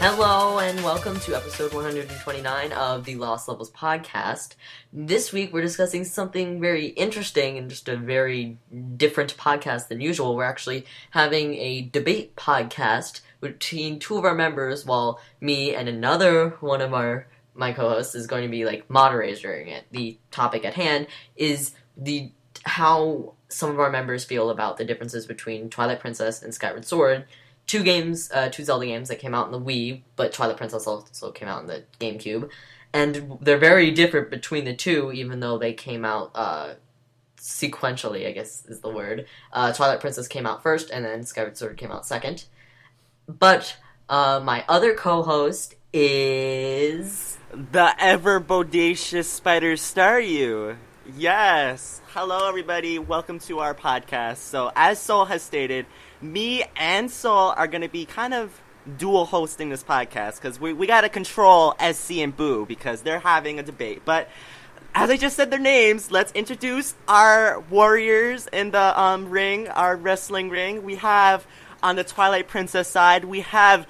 Hello and welcome to episode 129 of the Lost Levels podcast. This week we're discussing something very interesting and just a very different podcast than usual. We're actually having a debate podcast between two of our members, while me and another one of my co-hosts is going to be like moderating it. The topic at hand is how some of our members feel about the differences between Twilight Princess and Skyward Sword. Two Zelda games that came out in the Wii, but Twilight Princess also came out in the GameCube. And they're very different between the two, even though they came out sequentially, I guess is the word. Twilight Princess came out first, and then Skyward Sword came out second. But my other co-host is... the ever-bodacious SpiderStaryu. Yes. Hello, everybody. Welcome to our podcast. So, as Sol has stated, me and Sol are going to be kind of dual hosting this podcast because we got to control SC and Boo because they're having a debate. But as I just said their names, let's introduce our warriors in the ring, our wrestling ring. We have, on the Twilight Princess side, we have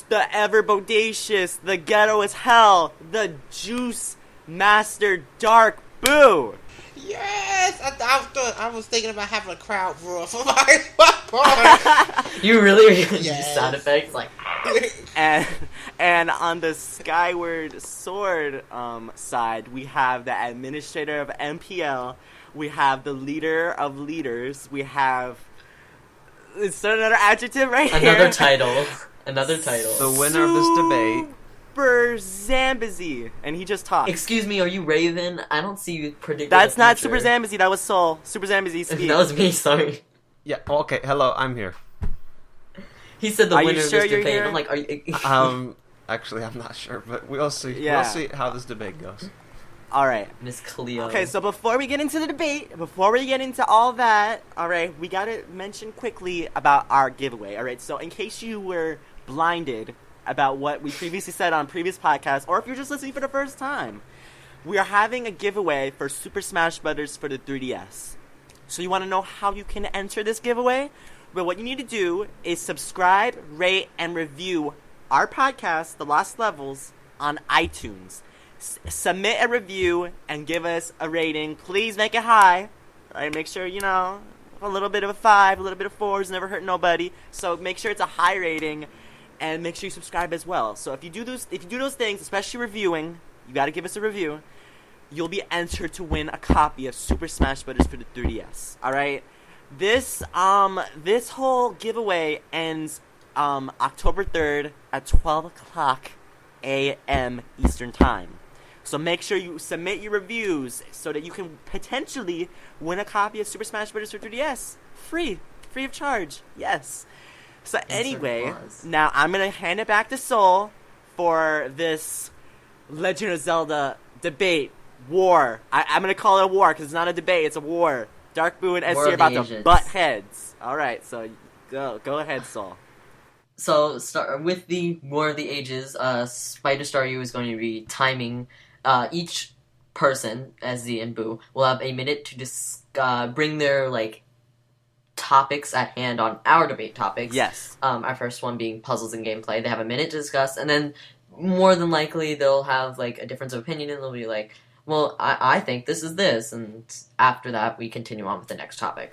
the ever-bodacious, the ghetto as hell, the juice master Dark Boo. Yes! I was thinking about having a crowd roar for my part. You really use Yes. sound effects like... and on the Skyward Sword side, we have the administrator of MPL, we have the leader of leaders, we have... Is there another adjective right here? Another title. The winner of this debate. SuperZambezi, and he just talked. Excuse me, are you Raven? I don't see you predicting. That's the not future. SuperZambezi, that was Sol. SuperZambezi speaks. That was me, sorry. Yeah, okay, hello, I'm here. He said the Are you winner sure of this you're debate. here? I'm like, are you... Actually, I'm not sure, but we'll see. Yeah. We'll see how this debate goes. Alright. Miss Cleo. Okay, so before we get into the debate, before we get into all that, alright, we gotta mention quickly about our giveaway, alright? So in case you were blinded about what we previously said on previous podcasts, or if you're just listening for the first time, we are having a giveaway for Super Smash Bros. For the 3DS. So you want to know how you can enter this giveaway? Well, what you need to do is subscribe, rate, and review our podcast, The Lost Levels, on iTunes. Submit a review and give us a rating. Please make it high. All right, make sure, a little bit of a 5, a little bit of 4s never hurt nobody. So make sure it's a high rating. And make sure you subscribe as well. So if you do those things, especially reviewing, you gotta give us a review. You'll be entered to win a copy of Super Smash Bros. For the 3DS. All right. This whole giveaway ends October 3rd at 12:00 a.m. Eastern Time. So make sure you submit your reviews so that you can potentially win a copy of Super Smash Bros. For 3DS, free of charge. Yes. So anyway, now I'm going to hand it back to Sol for this Legend of Zelda debate, war. I'm going to call it a war because it's not a debate, it's a war. Dark Boo and SC are about to butt heads. Alright, so go ahead, Sol. So start with the War of the Ages. SpiderStaryu is going to be timing each person, SZ and Boo, will have a minute to bring their, topics at hand on our debate topics. Yes. Our first one being puzzles and gameplay. They have a minute to discuss, and then more than likely they'll have a difference of opinion, and they'll be like, well, I think this is this, and after that we continue on with the next topic.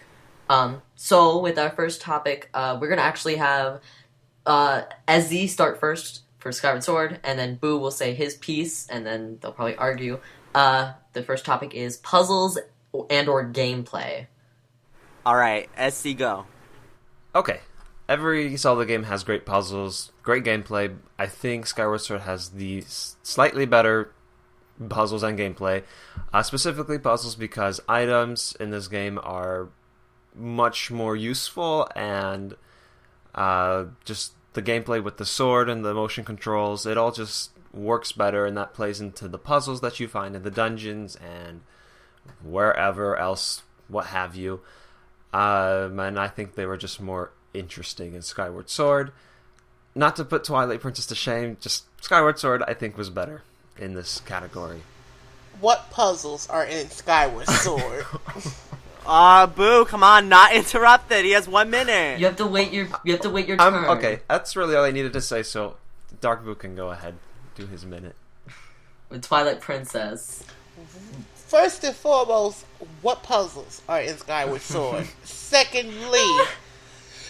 So with our first topic, we're gonna actually have SZ start first for Skyward Sword, and then Boo will say his piece, and then they'll probably argue. The first topic is puzzles and or gameplay. Alright, SC, go. Okay. Every Zelda game has great puzzles, great gameplay. I think Skyward Sword has the slightly better puzzles and gameplay. Specifically puzzles because items in this game are much more useful, and just the gameplay with the sword and the motion controls, it all just works better, and that plays into the puzzles that you find in the dungeons and wherever else, what have you. And I think they were just more interesting in Skyward Sword. Not to put Twilight Princess to shame, just Skyward Sword I think was better in this category. What puzzles are in Skyward Sword? Boo, come on, not interrupted. He has 1 minute. You have to wait your turn. Okay, that's really all I needed to say, so Dark Boo can go ahead, do his minute. With Twilight Princess. First and foremost, what puzzles are in Skyward Sword? Secondly,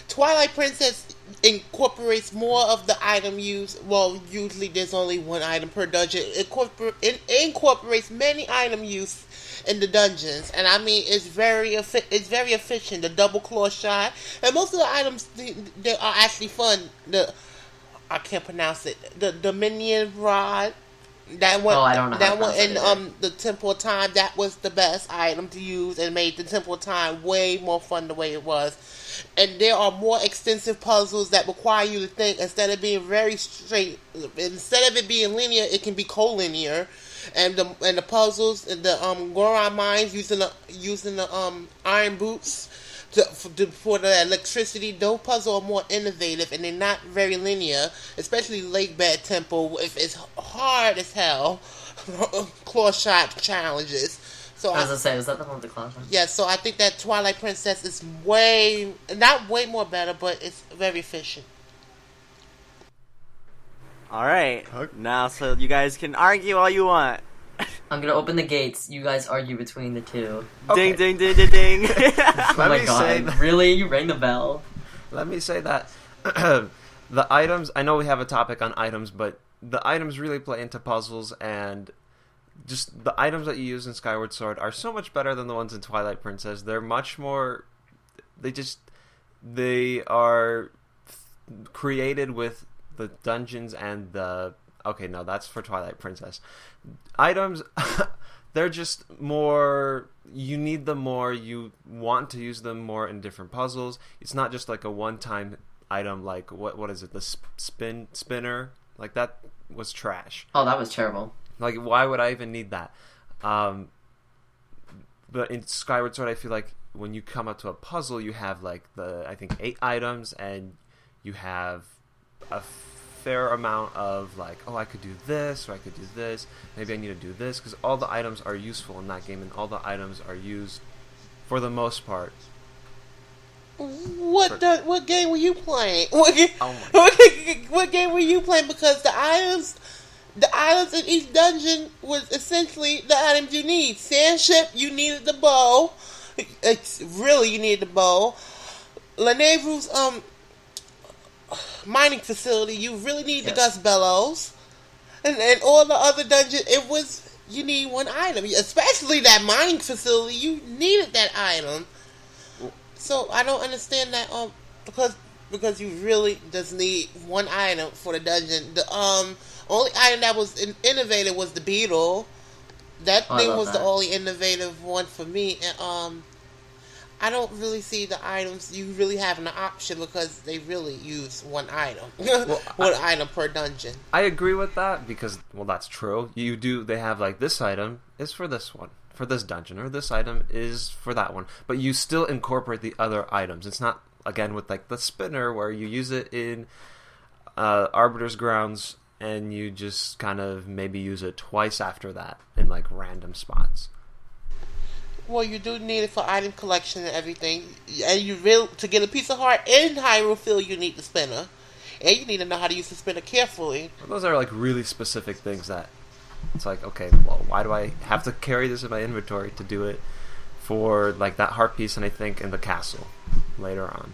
Twilight Princess incorporates more of the item use. Well, usually there's only one item per dungeon. It incorporates many item use in the dungeons, and I mean it's very efficient. The double claw shot, and most of the items they are actually fun. I can't pronounce it. The Dominion Rod. That one, I don't know. That one in the Temple of Time. That was the best item to use, and made the Temple of Time way more fun the way it was. And there are more extensive puzzles that require you to think instead of being very straight. Instead of it being linear, it can be collinear. And the puzzles, the Goron mines using the iron boots for the electricity. Those puzzles are more innovative and they're not very linear. Especially Lake Bed Temple, if it's hard as hell, claw shot challenges. So I was gonna say, was that the one with the claw shot? Yeah, so I think that Twilight Princess is not way more better, but it's very efficient. Alright, now so you guys can argue all you want. I'm gonna open the gates. You guys argue between the two. Okay. Ding, ding, ding, ding, ding. Oh my me say god, that- really? You rang the bell? Let me say that the items, I know we have a topic on items, but the items really play into puzzles, and just the items that you use in Skyward Sword are so much better than the ones in Twilight Princess. They're much more, they are created with the dungeons and the, okay, no, that's for Twilight Princess. Items, they're just more, you need them more, you want to use them more in different puzzles. It's not just like a one-time item like, what is it, the spinner? Like, that was trash. Oh, that was terrible. Like, why would I even need that? But in Skyward Sword, I feel like when you come up to a puzzle, you have like I think 8 items, and you have a fair amount of like, oh, I could do this, or I could do this. Maybe I need to do this, because all the items are useful in that game, and all the items are used for the most part. What game were you playing? What game were you playing? Because the items in each dungeon was essentially the items you need. Sandship, you needed the bow. You needed the bow. Lenevru's mining facility, you really need the Gus Bellows. And all the other dungeons, you need one item. Especially that mining facility, you needed that item. So I don't understand that because you really just need one item for the dungeon. The only item that was innovative was the beetle. That thing was the only innovative one for me. And I don't really see the items you really having an option because they really use one item. One item per dungeon. I agree with that because, well, that's true. They have like, this item is for this one, for this dungeon, or this item is for that one. But you still incorporate the other items. It's not, again, with like the spinner where you use it in Arbiter's Grounds and you just kind of maybe use it twice after that in like random spots. Well, you do need it for item collection and everything. And to get a piece of heart in Hyrule Field, you need the spinner. And you need to know how to use the spinner carefully. Those are like really specific things that it's like, okay, well, why do I have to carry this in my inventory to do it for like that heart piece and I think in the castle later on.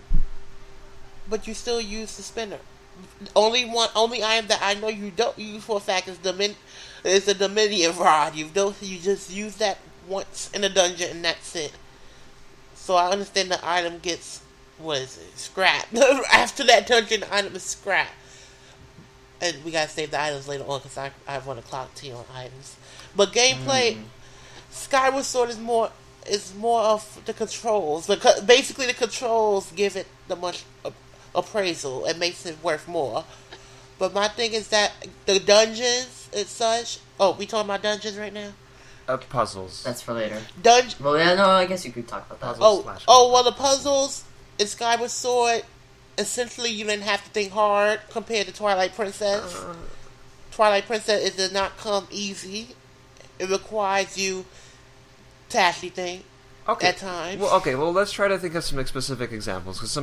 But you still use the spinner. Only item that I know you don't use for a fact is the Dominion Rod. You just use that once in a dungeon and that's it. So I understand the item gets, scrapped. After that dungeon, the item is scrapped. And we gotta save the items later on because I run a clock T on items. But gameplay, Skyward Sword is more of the controls. Basically, the controls give it the much appraisal. It makes it worth more. But my thing is that the dungeons and such. Oh, we talking about dungeons right now? Puzzles. That's for later. Well, yeah, no, I guess you could talk about that. Well, the puzzles in Skyward Sword, essentially you didn't have to think hard compared to Twilight Princess. Twilight Princess, it does not come easy. It requires you to actually think at times. Well, let's try to think of some specific examples, because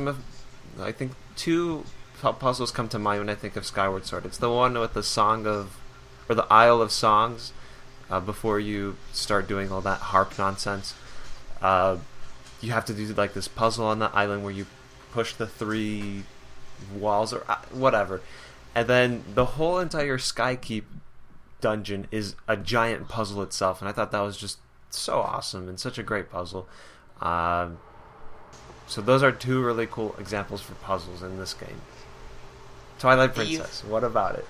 I think 2 puzzles come to mind when I think of Skyward Sword. It's the one with the the Isle of Songs, before you start doing all that harp nonsense. You have to do like this puzzle on the island where you push the 3 walls or whatever, and then the whole entire Skykeep dungeon is a giant puzzle itself, and I thought that was just so awesome and such a great puzzle. So those are 2 really cool examples for puzzles in this game. Twilight Princess, what about it?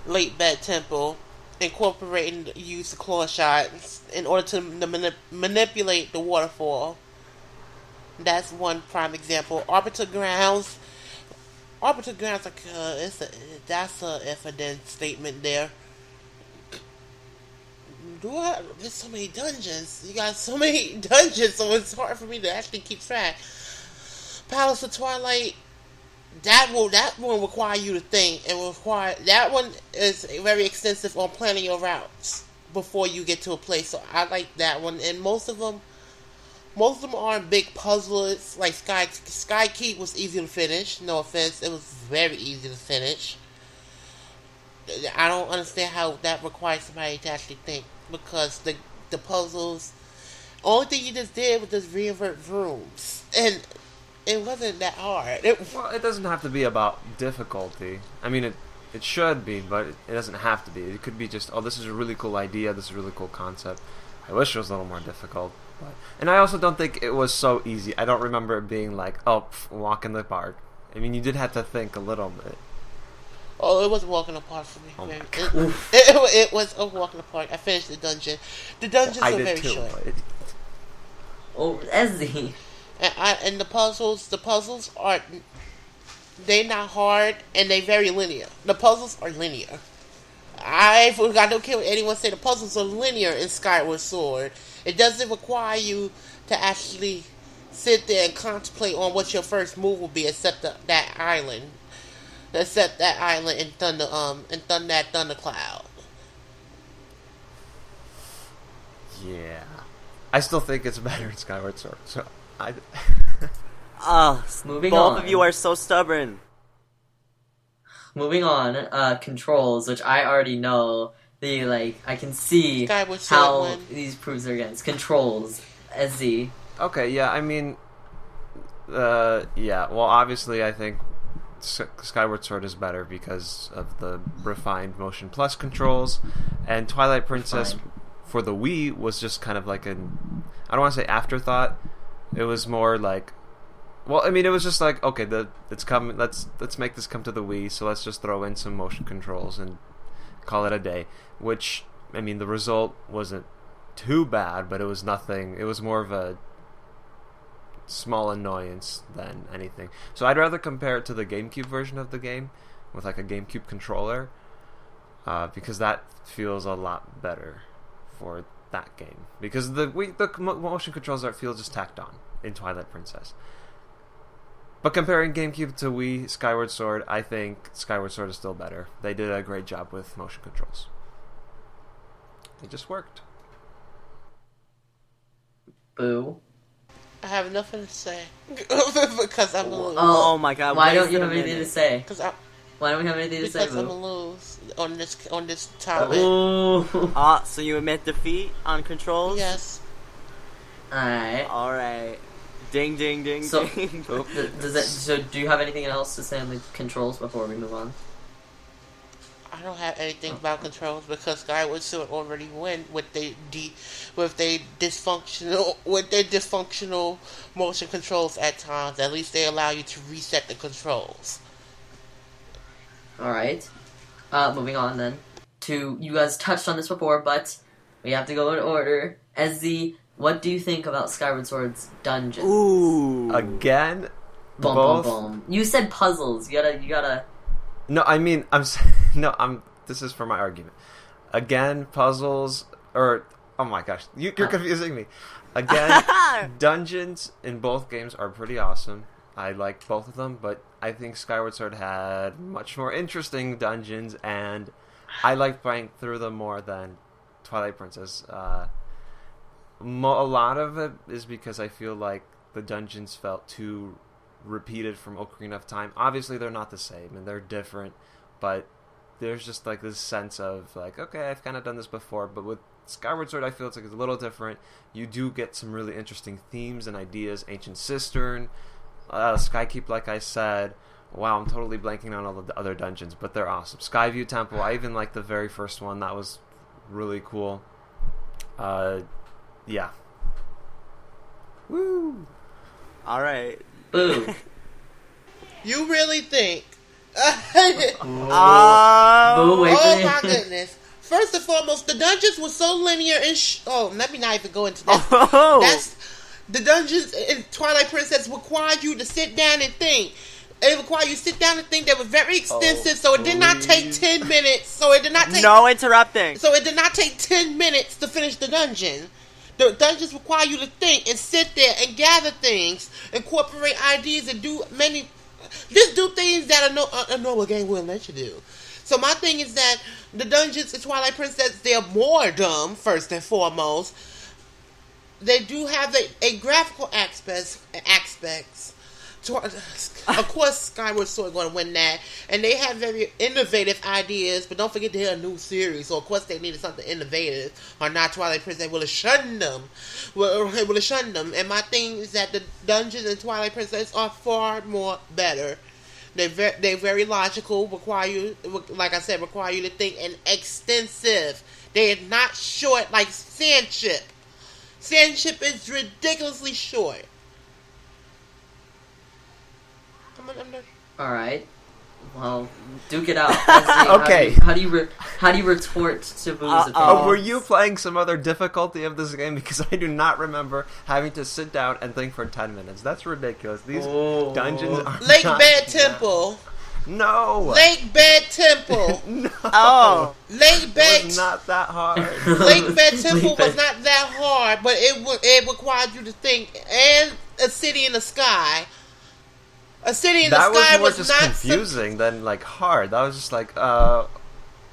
Late Bed Temple, incorporating the use of claw shots in order to manipulate the waterfall. That's one prime example. Arbiter Grounds, like that's a if and then statement there. There's so many dungeons. You got so many dungeons, so it's hard for me to actually keep track. Palace of Twilight. That one require you to think, and that one is very extensive on planning your routes before you get to a place. So I like that one, and most of them aren't big puzzlers. Like Skykeep was easy to finish. No offense, it was very easy to finish. I don't understand how that requires somebody to actually think, because the puzzles, only thing you just did was just reinvert rooms, and it wasn't that hard. Well, it doesn't have to be about difficulty. I mean, it should be, but it doesn't have to be. It could be just, oh, this is a really cool idea, this is a really cool concept. I wish it was a little more difficult. And I also don't think it was so easy. I don't remember it being like, walk in the park. I mean, you did have to think a little bit. Oh, it was walking apart for me. Oh my God. It was a walking apart. I finished the dungeon. The dungeons are very short. Oh, Ezzy. And the puzzles are, they not hard, and they very linear. The puzzles are linear. I don't care what anyone say. The puzzles are linear in Skyward Sword. It doesn't require you to actually sit there and contemplate on what your first move will be, except that island in that thundercloud. Yeah, I still think it's better in Skyward Sword. So Moving both on. of you are so stubborn. Moving on, controls, which I already know. I can see Skyward Sword how win. these proves are against. Controls, SZ. Okay, yeah, I mean, yeah, well, obviously I think Skyward Sword is better because of the refined Motion Plus controls, and Twilight Princess for the Wii was just kind of like I don't want to say afterthought. It was more like, well, I mean, it was just like, okay, it's coming. Let's make this come to the Wii. So let's just throw in some motion controls and call it a day. Which, I mean, the result wasn't too bad, but it was nothing. It was more of a small annoyance than anything. So I'd rather compare it to the GameCube version of the game with like a GameCube controller, because that feels a lot better for that game, because the motion controls feel just tacked on in Twilight Princess. But comparing GameCube to Wii Skyward Sword, I think Skyward Sword is still better. They did a great job with motion controls. It just worked. Boo. I have nothing to say because I'm gonna lose. Oh my god! Why don't wait you a have anything to minute. say? Why don't we have anything to say, Because I'm Boo? gonna lose on this topic. Oh. So you admit defeat on controls? Yes. Alright. Alright. Ding, ding, ding, So, ding. So do you have anything else to say on the controls before we move on? I don't have anything about controls because Skyward Sword already win with their dysfunctional motion controls at times. At least they allow you to reset the controls. Alright. Moving on then. You guys touched on this before, but we have to go in order. What do you think about Skyward Sword's dungeons? Ooh. Again, Boom, both. boom, boom. You said puzzles. You gotta. No, I mean, this is for my argument. Again, puzzles, or, oh my gosh, you're confusing me. Again, dungeons in both games are pretty awesome. I liked both of them, but I think Skyward Sword had much more interesting dungeons, and I liked playing through them more than Twilight Princess. A lot of it is because I feel like the dungeons felt too repeated from Ocarina of Time. Obviously, they're not the same, and they're different, but there's just like this sense of like, okay, I've kind of done this before, but with Skyward Sword, I feel it's like it's a little different. You do get some really interesting themes and ideas. Ancient Cistern, Skykeep, like I said. Wow, I'm totally blanking on all of the other dungeons, but they're awesome. Skyview Temple, I even like the very first one. That was really cool. Yeah. Woo! All right. Boo. You really think? Boo, wait for Oh me. my goodness! First and foremost, the dungeons were so linear and let me not even go into that. Oh. That's the dungeons in Twilight Princess require you to sit down and think. It required you to sit down and think. They were very extensive, so it did not take 10 minutes. So it did not take No interrupting. So it did not take 10 minutes to finish the dungeon. The dungeons require you to think and sit there and gather things, incorporate ideas, and do things that a normal game wouldn't let you do. So my thing is that the dungeons in Twilight Princess, they're more dumb, first and foremost. They do have a graphical aspects. Of course, Skyward Sword going to win that, and they have very innovative ideas. But don't forget they're a new series, so of course they needed something innovative. Or not, Twilight Princess will have shunned them. And my thing is that the dungeons in Twilight Princess are far more better. They're very logical. Require you to think, and extensive. They are not short like Sandship. Sandship is ridiculously short. All right. Well, duke it out. Let's see. Okay. How do you retort to Boo's opinion? Were you playing some other difficulty of this game? Because I do not remember having to sit down and think for 10 minutes. That's ridiculous. These dungeons are Lake not Bed Temple. No. Lake Bed Temple. No. Oh. Lake Bed. It was not that hard. Lake Bed Temple was not that hard, but it required you to think. And A City in the Sky. A City in the Sky was was just not confusing than like hard. That was just like That's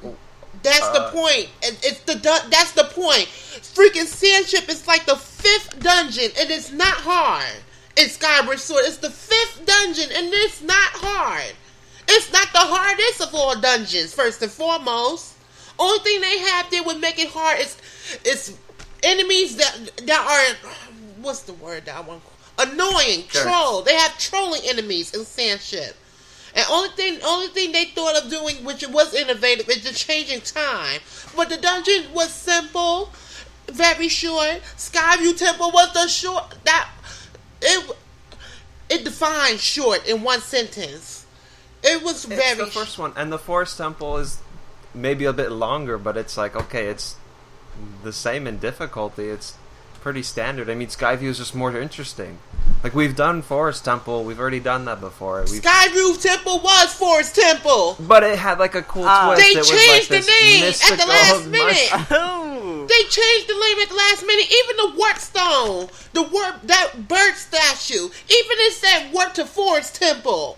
the point. That's the point. Freaking Sandship is like the 5th dungeon, and it's not hard. In Skyward Sword, it's the 5th dungeon, and it's not hard. It's not the hardest of all dungeons. First and foremost, only thing they have there would make it hard is enemies that are what's the word that I want? Annoying. Sure. Troll. They have trolling enemies in Sandship. And only thing they thought of doing, which was innovative, is just changing time. But the dungeon was simple, very short. Skyview Temple was the short it defined short in one sentence. It was it's very the first one, and the Forest Temple is maybe a bit longer, but it's like okay, it's the same in difficulty. It's pretty standard. I mean, Skyview is just more interesting. Like we've done Forest Temple, we've already done that before. Skyview Temple was Forest Temple, but it had like a cool twist. They It was changed like the name at the last minute. Oh. They changed the name at the last minute. Even the warp stone, that bird statue, even it said warp to Forest Temple.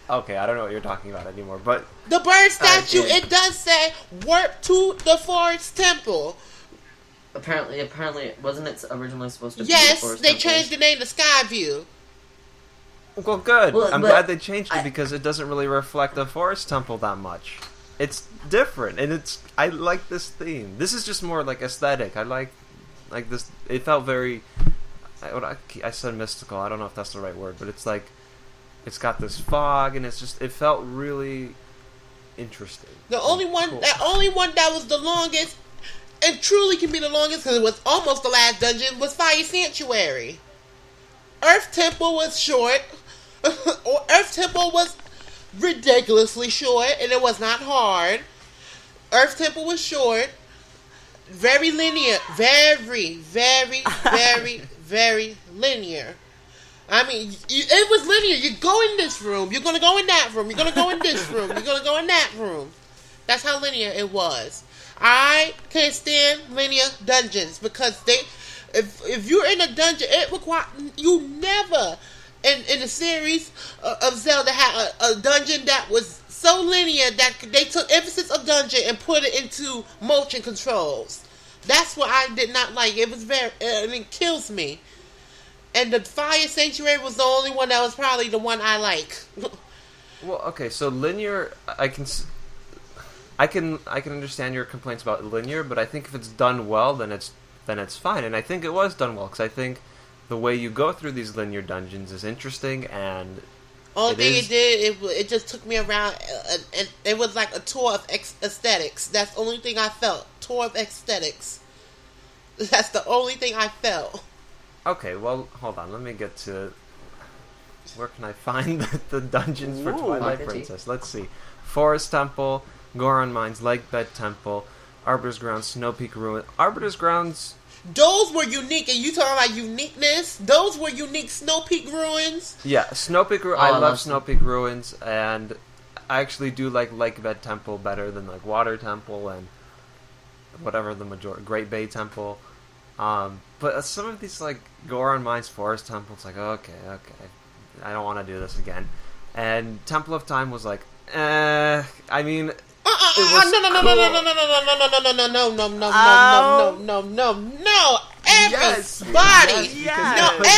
Okay, I don't know what you're talking about anymore, but The bird statue, yeah. it does say warp to the Forest Temple. Apparently, wasn't it originally supposed to be the Yes, Forest they Temple? changed the name to Skyview. well, good. Well, I'm but glad they changed it because it doesn't really reflect the Forest Temple that much. It's different, and I like this theme. This is just more like aesthetic. I like this. It felt very. I said mystical. I don't know if that's the right word, but it's like it's got this fog, and it felt really interesting. The only one Cool. that was the longest, and truly can be the longest because it was almost the last dungeon, was Fire Sanctuary. Earth Temple was short. Earth Temple was ridiculously short, and it was not hard. Earth Temple was short, very linear, very, very, very, very linear. I mean, it was linear. You go in this room, you're gonna go in that room, you're gonna go in this room, you're gonna go in that room. That's how linear it was. I can't stand linear dungeons because if you're in a dungeon, it requires you never in the series of Zelda had a dungeon that was so linear that they took emphasis of dungeon and put it into motion controls. That's what I did not like. It was and it kills me. And the Fire Sanctuary was the only one that was probably the one I like. Well, okay, so linear, I can understand your complaints about linear, but I think if it's done well, then it's fine. And I think it was done well, because I think the way you go through these linear dungeons is interesting, and only thing it did, it just took me around, and it was like a tour of aesthetics. That's the only thing I felt. Tour of aesthetics. That's the only thing I felt. Okay, well, hold on. Let me get to... Where can I find the dungeons for Twilight Princess? Let's see. Forest Temple, Goron Mines, Lake Bed Temple, Arbiter's Grounds, Snow Peak Ruin. Arbiter's Grounds... Those were unique, and you talking about uniqueness? Those were unique Snow Peak Ruins? Yeah, Snow Peak Ruins. I love Snow Peak Ruins, and I actually do like Lake Bed Temple better than like Water Temple and whatever the Great Bay Temple. But some of these like Goron Mines, Forest Temple, it's like okay, I don't want to do this again. And Temple of Time was like, I mean, it was no.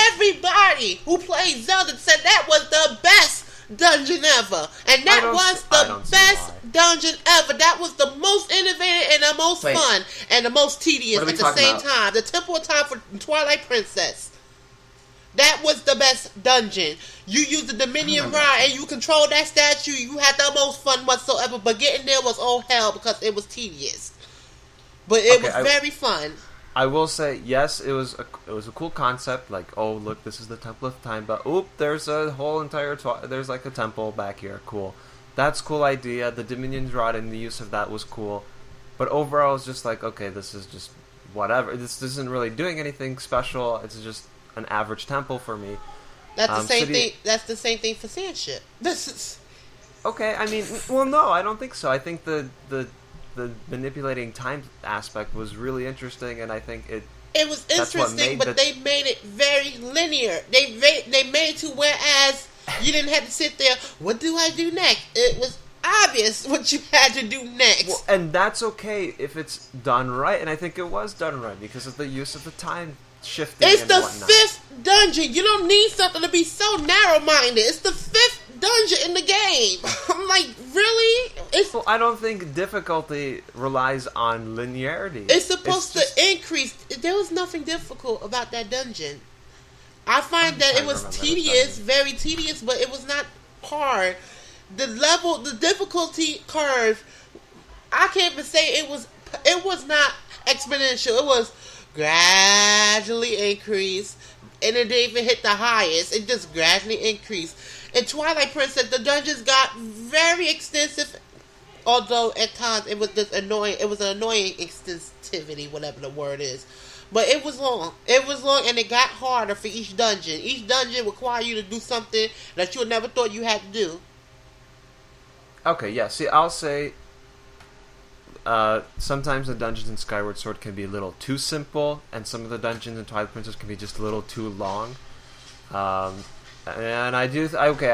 Everybody who played Zelda said that was the best dungeon ever, and that was the best dungeon ever. That was the most innovative and the most fun and the most tedious at the same time. The Temple of Time for Twilight Princess. That was the best dungeon. You used the Dominion Rod and you controlled that statue. You had the most fun whatsoever. But getting there was all hell because it was tedious. But it was very fun. I will say, yes, it was a cool concept. Like, oh, look, this is the Temple of Time. But, there's a whole entire... there's like a temple back here. Cool. That's a cool idea. The Dominion's Rod and the use of that was cool. But overall, it's just like, okay, this is just whatever. This isn't really doing anything special. It's just an average temple for me. That's the same thing. That's the same thing for Sandship. This is okay. I mean, well, no, I don't think so. I think the manipulating time aspect was really interesting, and I think it was interesting. But they made it very linear. They made it to whereas you didn't have to sit there. What do I do next? It was obvious what you had to do next. Well, and that's okay if it's done right, and I think it was done right because of the use of the time shifting. It's the whatnot. 5th dungeon. You don't need something to be so narrow-minded. It's the 5th dungeon in the game. I'm like, really? Well, I don't think difficulty relies on linearity. It's supposed to increase. There was nothing difficult about that dungeon. I find that it was tedious, very tedious, but it was not hard. The difficulty curve, I can't even say it was not exponential. It was gradually increased, and it didn't even hit the highest. It just gradually increased. In Twilight Princess, the dungeons got very extensive, although at times it was just annoying. It was an annoying extensivity, whatever the word is. But it was long. It was long, and it got harder for each dungeon. Each dungeon required you to do something that you never thought you had to do. Okay, yeah. See, I'll say sometimes the dungeons in Skyward Sword can be a little too simple, and some of the dungeons in Twilight Princess can be just a little too long. And I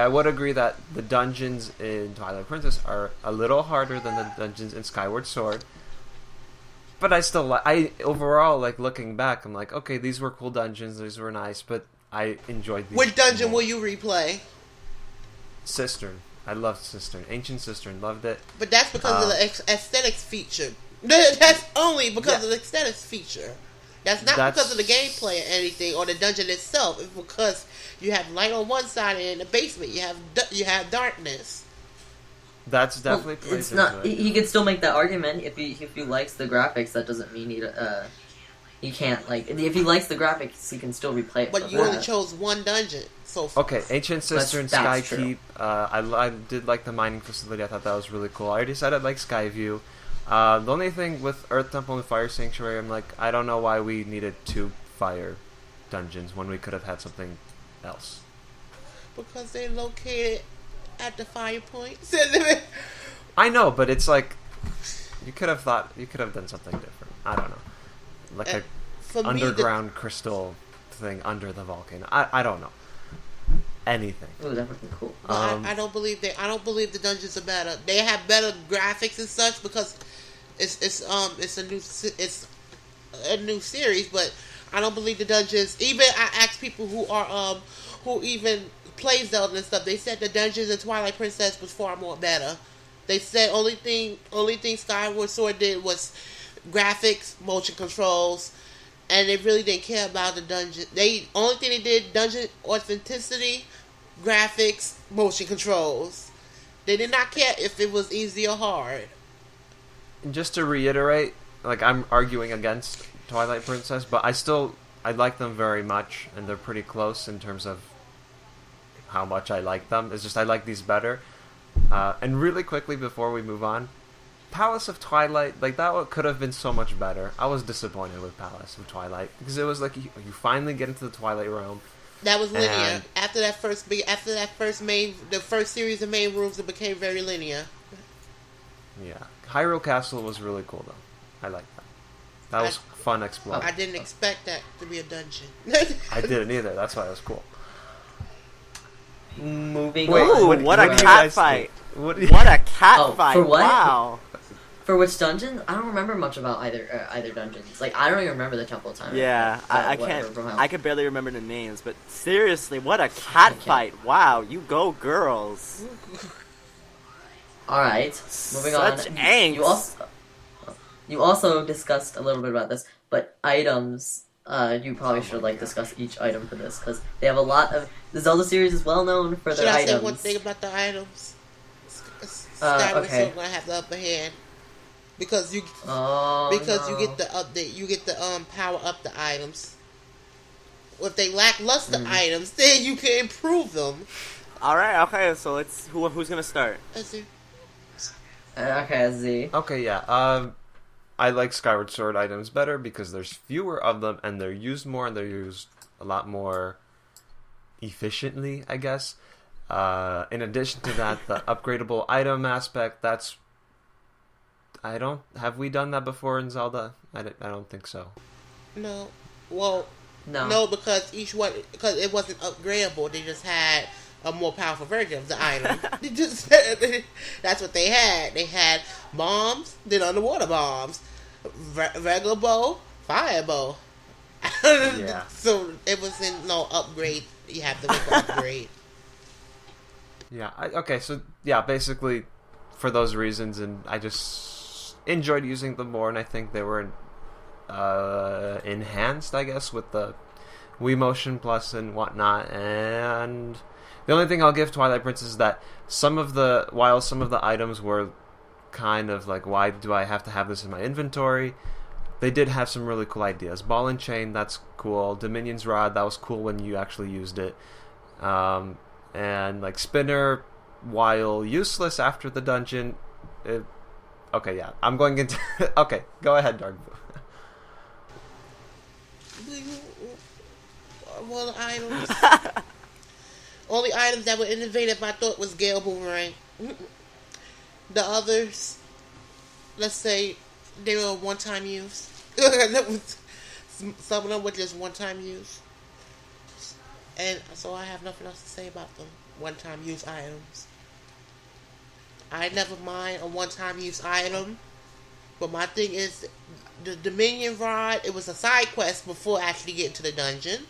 would agree that the dungeons in Twilight Princess are a little harder than the dungeons in Skyward Sword. But overall, like, looking back, I'm like, okay, these were cool dungeons, these were nice, but I enjoyed these. Which dungeon will you replay? Cistern. I loved Cistern. Ancient Cistern. Loved it. But that's because of the aesthetics feature. That's only because of the aesthetics feature. That's not because of the gameplay or anything, or the dungeon itself. It's because you have light on one side, and in the basement you have darkness. That's definitely it's not. He could still make that argument if he likes the graphics. That doesn't mean he can't, like, if he likes the graphics, he can still replay it. But you only chose one dungeon. So okay, Ancient Cistern, Skykeep. I did like the mining facility. I thought that was really cool. I already said I like Skyview. The only thing with Earth Temple and Fire Sanctuary, I'm like, I don't know why we needed 2 fire dungeons when we could have had something else. Because they're located at the fire points. I know, but it's like you could have done something different. I don't know, like a underground crystal thing under the volcano. I don't know. Anything. Oh, that would be cool. I don't believe the dungeons are better. They have better graphics and such because it's a new series. But I don't believe the dungeons. Even I asked people who even play Zelda and stuff. They said the dungeons in Twilight Princess was far more better. They said only thing Skyward Sword did was graphics, motion controls, and they really didn't care about the dungeon. Only thing they did, dungeon authenticity, graphics, motion controls. They did not care if it was easy or hard. And just to reiterate, like, I'm arguing against Twilight Princess, but I like them very much, and they're pretty close in terms of how much I like them. It's just I like these better. And really quickly before we move on, Palace of Twilight, like, that could have been so much better. I was disappointed with Palace of Twilight because it was like you finally get into the Twilight realm. That was linear. After the first series of main rooms, it became very linear. Yeah, Hyrule Castle was really cool though. I like that. That was fun exploring. I didn't expect that to be a dungeon. I didn't either. That's why it was cool. Moving Ooh, on. what a cat fight! What a cat fight! For what? Wow. For which dungeon? I don't remember much about either dungeons. Like, I don't even remember the Temple of Time. Yeah, I can't. I could barely remember the names, but seriously, what a cat fight! Wow, you go girls! Alright, moving on. Such angst. You also discussed a little bit about this, but items, you probably should, like, discuss each item for this, because they have a lot of... The Zelda series is well known for their items. Should I say one thing about the items? Skyward Sword gonna have the upper hand. Because you get the update, you get the power up the items. If they lackluster items, then you can improve them. All right, okay. So let's who's gonna start? Let's see. Okay, Z. Okay, yeah. I like Skyward Sword items better because there's fewer of them and they're used more and they're used a lot more efficiently, I guess. In addition to that, the upgradable item aspect, have we done that before in Zelda? I don't think so. No. Well, no. No, because because it wasn't upgradable. They just had a more powerful version of the item. That's what they had. They had bombs, then underwater bombs, regular bow, fire bow. Yeah. So it wasn't no upgrade. You have to make an upgrade. Yeah. So basically, for those reasons, and I just enjoyed using them more, and I think they were enhanced, I guess, with the Wii Motion Plus and whatnot. And the only thing I'll give Twilight Princess is that while some of the items were kind of like, why do I have to have this in my inventory? They did have some really cool ideas. Ball and Chain, that's cool. Dominion's Rod, that was cool when you actually used it. And like Spinner, while useless after the dungeon, okay, yeah. I'm going into... Okay, go ahead, Dark Boo. Well, items... Only items that were innovative I thought was Gale Boomerang. The others, let's say, they were one-time use. Some of them were just one-time use. And so I have nothing else to say about them. One-time use items. I never mind a one-time use item, but my thing is the Dominion Rod. It was a side quest before actually getting to the dungeon,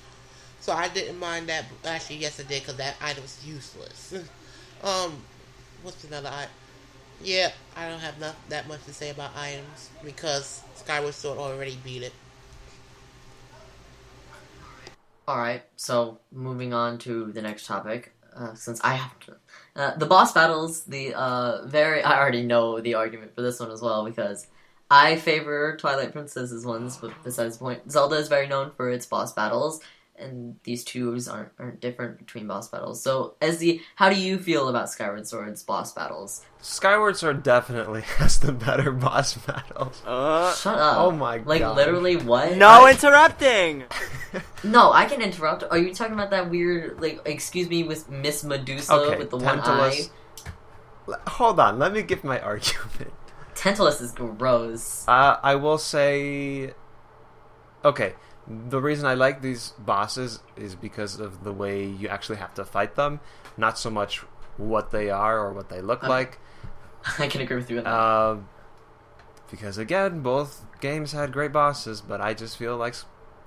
so I didn't mind that. Actually, yes, I did because that item was useless. What's another item? Yeah, I don't have that much to say about items because Skyward Sword already beat it. Alright, so moving on to the next topic, since I have to... the boss battles, I already know the argument for this one as well, because I favor Twilight Princess's ones, but besides the point, Zelda is very known for its boss battles, and these two aren't different between boss battles. So, how do you feel about Skyward Sword's boss battles? Skyward Sword definitely has the better boss battles. Shut up. Oh my god. Like, literally, what? No interrupting! No, I can interrupt. Are you talking about that weird, like, excuse me, with Miss Medusa with the Tantalus. one eye? Hold on, let me give my argument. Tantalus is gross. I will say... Okay, the reason I like these bosses is because of the way you actually have to fight them, not so much what they are or what they look like. I can agree with you on that. Because again, both games had great bosses, but I just feel like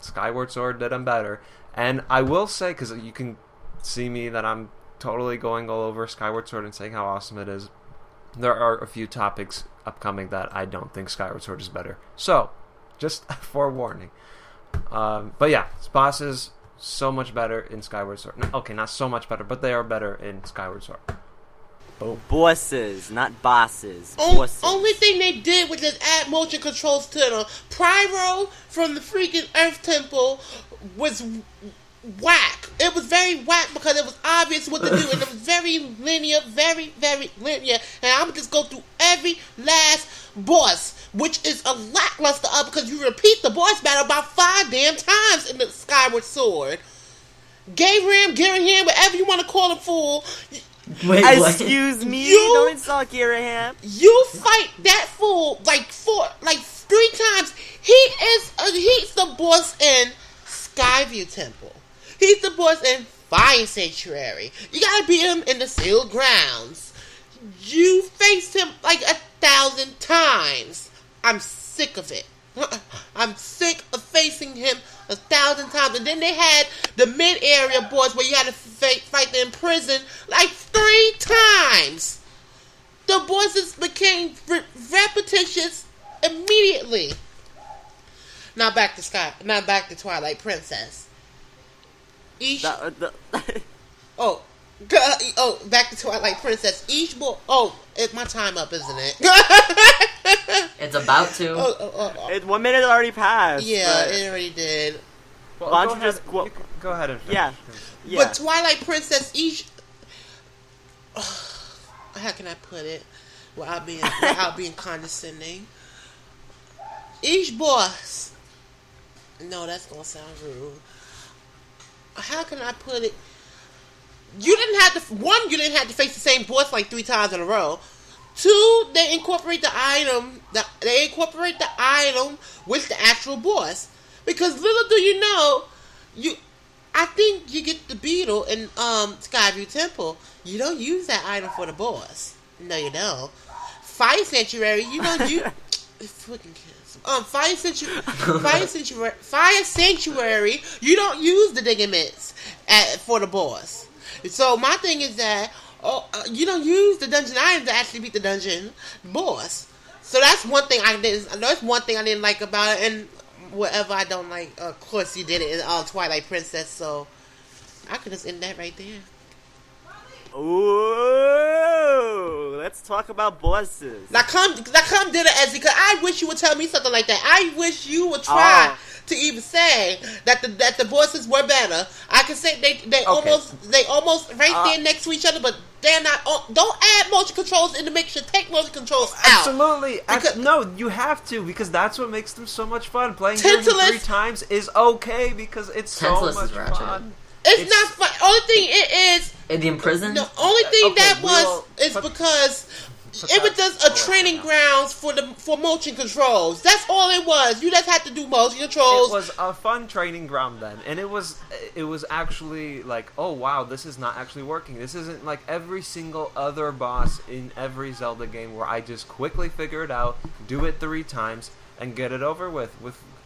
Skyward Sword did them better. And I will say, because you can see me that I'm totally going all over Skyward Sword and saying how awesome it is, there are a few topics upcoming that I don't think Skyward Sword is better. So, just forewarning. But yeah, bosses, so much better in Skyward Sword. Okay, not so much better, but they are better in Skyward Sword. Bosses, not bosses. Bosses. Only thing they did was just add motion controls to them. Pyro from the freaking Earth Temple was whack. It was very whack because it was obvious what to do, and it was very linear, very, very linear. And I'm gonna just go through every last boss, which is a lackluster up because you repeat the boss battle about 5 damn times in the Skyward Sword. Gayram, Garaham, whatever you want to call him, fool. Wait, Excuse me, don't insult Giraham. You fight that fool like 3 times. He's the boss in Skyview Temple. He's the boss in Fire Sanctuary. You gotta beat him in the Sealed Grounds. You faced him like 1,000 times. I'm sick of it. I'm sick of facing him 1,000 times. And then they had the mid-area boss where you had to fight them in prison like 3 times. The bosses became repetitious immediately. Now back to Twilight Princess. Back to Twilight Princess. Each boy. My time up, isn't it? It's about to. 1 minute already passed. Yeah, it already did. Well, Why don't you just go ahead and finish. Yeah. But Twilight Princess, how can I put it without being condescending? Each boss. No, that's gonna sound rude. How can I put it? You didn't have to face the same boss like 3 times in a row. 2, they incorporate the item. They incorporate the item with the actual boss. Because little do you know, I think you get the beetle in Skyview Temple. You don't use that item for the boss. No, you don't. Fire Sanctuary, you don't use. Fucking kids. Fire Sanctuary, you don't use the digging mitts for the boss. So my thing is that you don't use the dungeon items to actually beat the dungeon boss. So that's one thing I didn't. That's one thing I didn't like about it, and whatever I don't like. Of course, you did it in Twilight Princess, so I could just end that right there. Ooh, let's talk about bosses. Now come did it as because I wish you would tell me something like that. I wish you would try to even say that the bosses were better. I can say they almost right there next to each other, but they're not. Don't add motion controls in the mixture. Take motion controls out. Absolutely. No, you have to, because that's what makes them so much fun. Playing them 3 times is okay because it's so much fun. It's not fun. Only thing it is. In the imprisoned? The only thing is because it was just a training grounds for motion controls. That's all it was. You just had to do motion controls. It was a fun training ground then, and it was actually like, oh wow, this is not actually working. This isn't like every single other boss in every Zelda game where I just quickly figure it out, do it 3 times, and get it over with.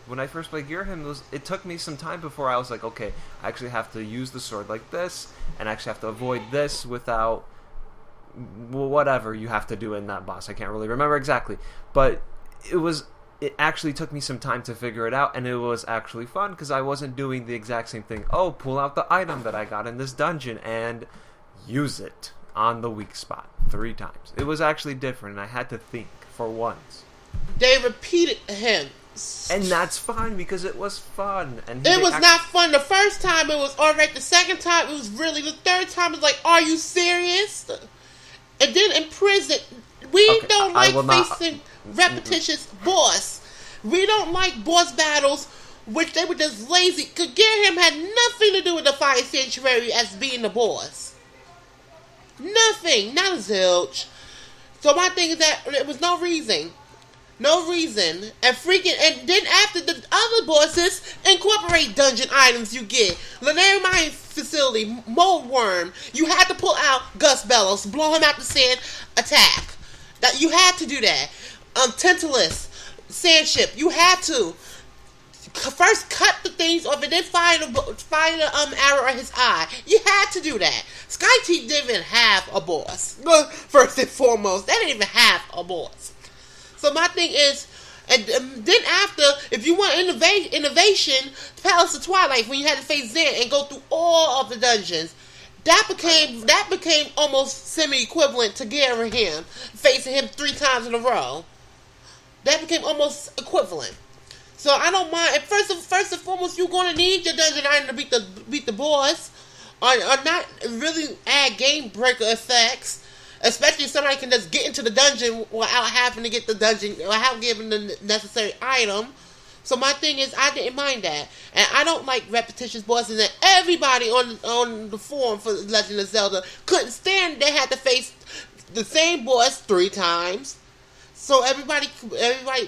When I first played Girahim, it took me some time before I was like, okay, I actually have to use the sword like this, and I actually have to avoid this without whatever you have to do in that boss. I can't really remember exactly, but it actually took me some time to figure it out, and it was actually fun because I wasn't doing the exact same thing. Oh, pull out the item that I got in this dungeon and use it on the weak spot 3 times. It was actually different, and I had to think for once. They repeated him. And that's fine because it was fun. And it was not fun. The first time it was alright. The second time it was really. The third time it was like, are you serious? And then in prison, we don't like facing repetitious boss. We don't like boss battles, which they were just lazy. Because Girahim had nothing to do with the Fire Sanctuary as being the boss. Nothing. Not a zilch. So my thing is that there was no reason. No reason. And then after the other bosses, incorporate dungeon items you get. Lanayru Mine Facility, Mold Worm. You had to pull out Gus Bellows, blow him out the sand, attack. That you had to do that. Tantalus, Sandship, you had to. first cut the things off and then fire the arrow at his eye. You had to do that. Sky Teeth didn't even have a boss. First and foremost, they didn't even have a boss. So my thing is, and then after, if you want innovation, Palace of Twilight, when you had to face Zen and go through all of the dungeons, that became almost semi-equivalent to Garahim, facing him 3 times in a row. That became almost equivalent. So I don't mind. And first and foremost, you're going to need your dungeon item to beat the boss, or not really add game breaker effects. Especially if somebody can just get into the dungeon without having to get the dungeon, without giving the necessary item. So my thing is, I didn't mind that. And I don't like repetitious bosses. And everybody on the forum for Legend of Zelda couldn't stand they had to face the same boss 3 times. So everybody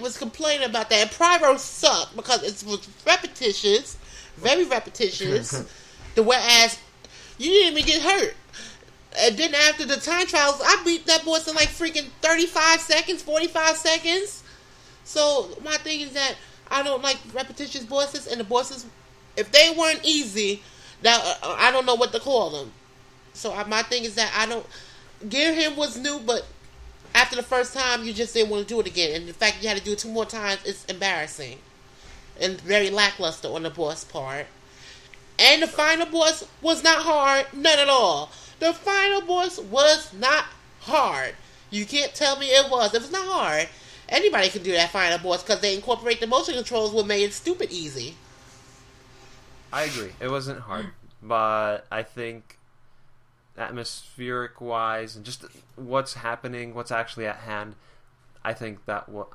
was complaining about that. And Pyro sucked because it was repetitious. Very repetitious. Whereas you didn't even get hurt. And then after the time trials, I beat that boss in like freaking 35 seconds, 45 seconds. So my thing is that I don't like repetitious bosses, and the bosses, if they weren't easy, that I don't know what to call them. So my thing is that I don't. Gearham was new, but after the first time, you just didn't want to do it again. And the fact you had to do it 2 more times, it's embarrassing and very lackluster on the boss part. And the final boss was not hard, none at all. The final boss was not hard. You can't tell me it was. It was not hard. Anybody can do that final boss because they incorporate the motion controls what made it stupid easy. I agree. It wasn't hard. But I think atmospheric-wise and just what's happening, what's actually at hand, I think that was...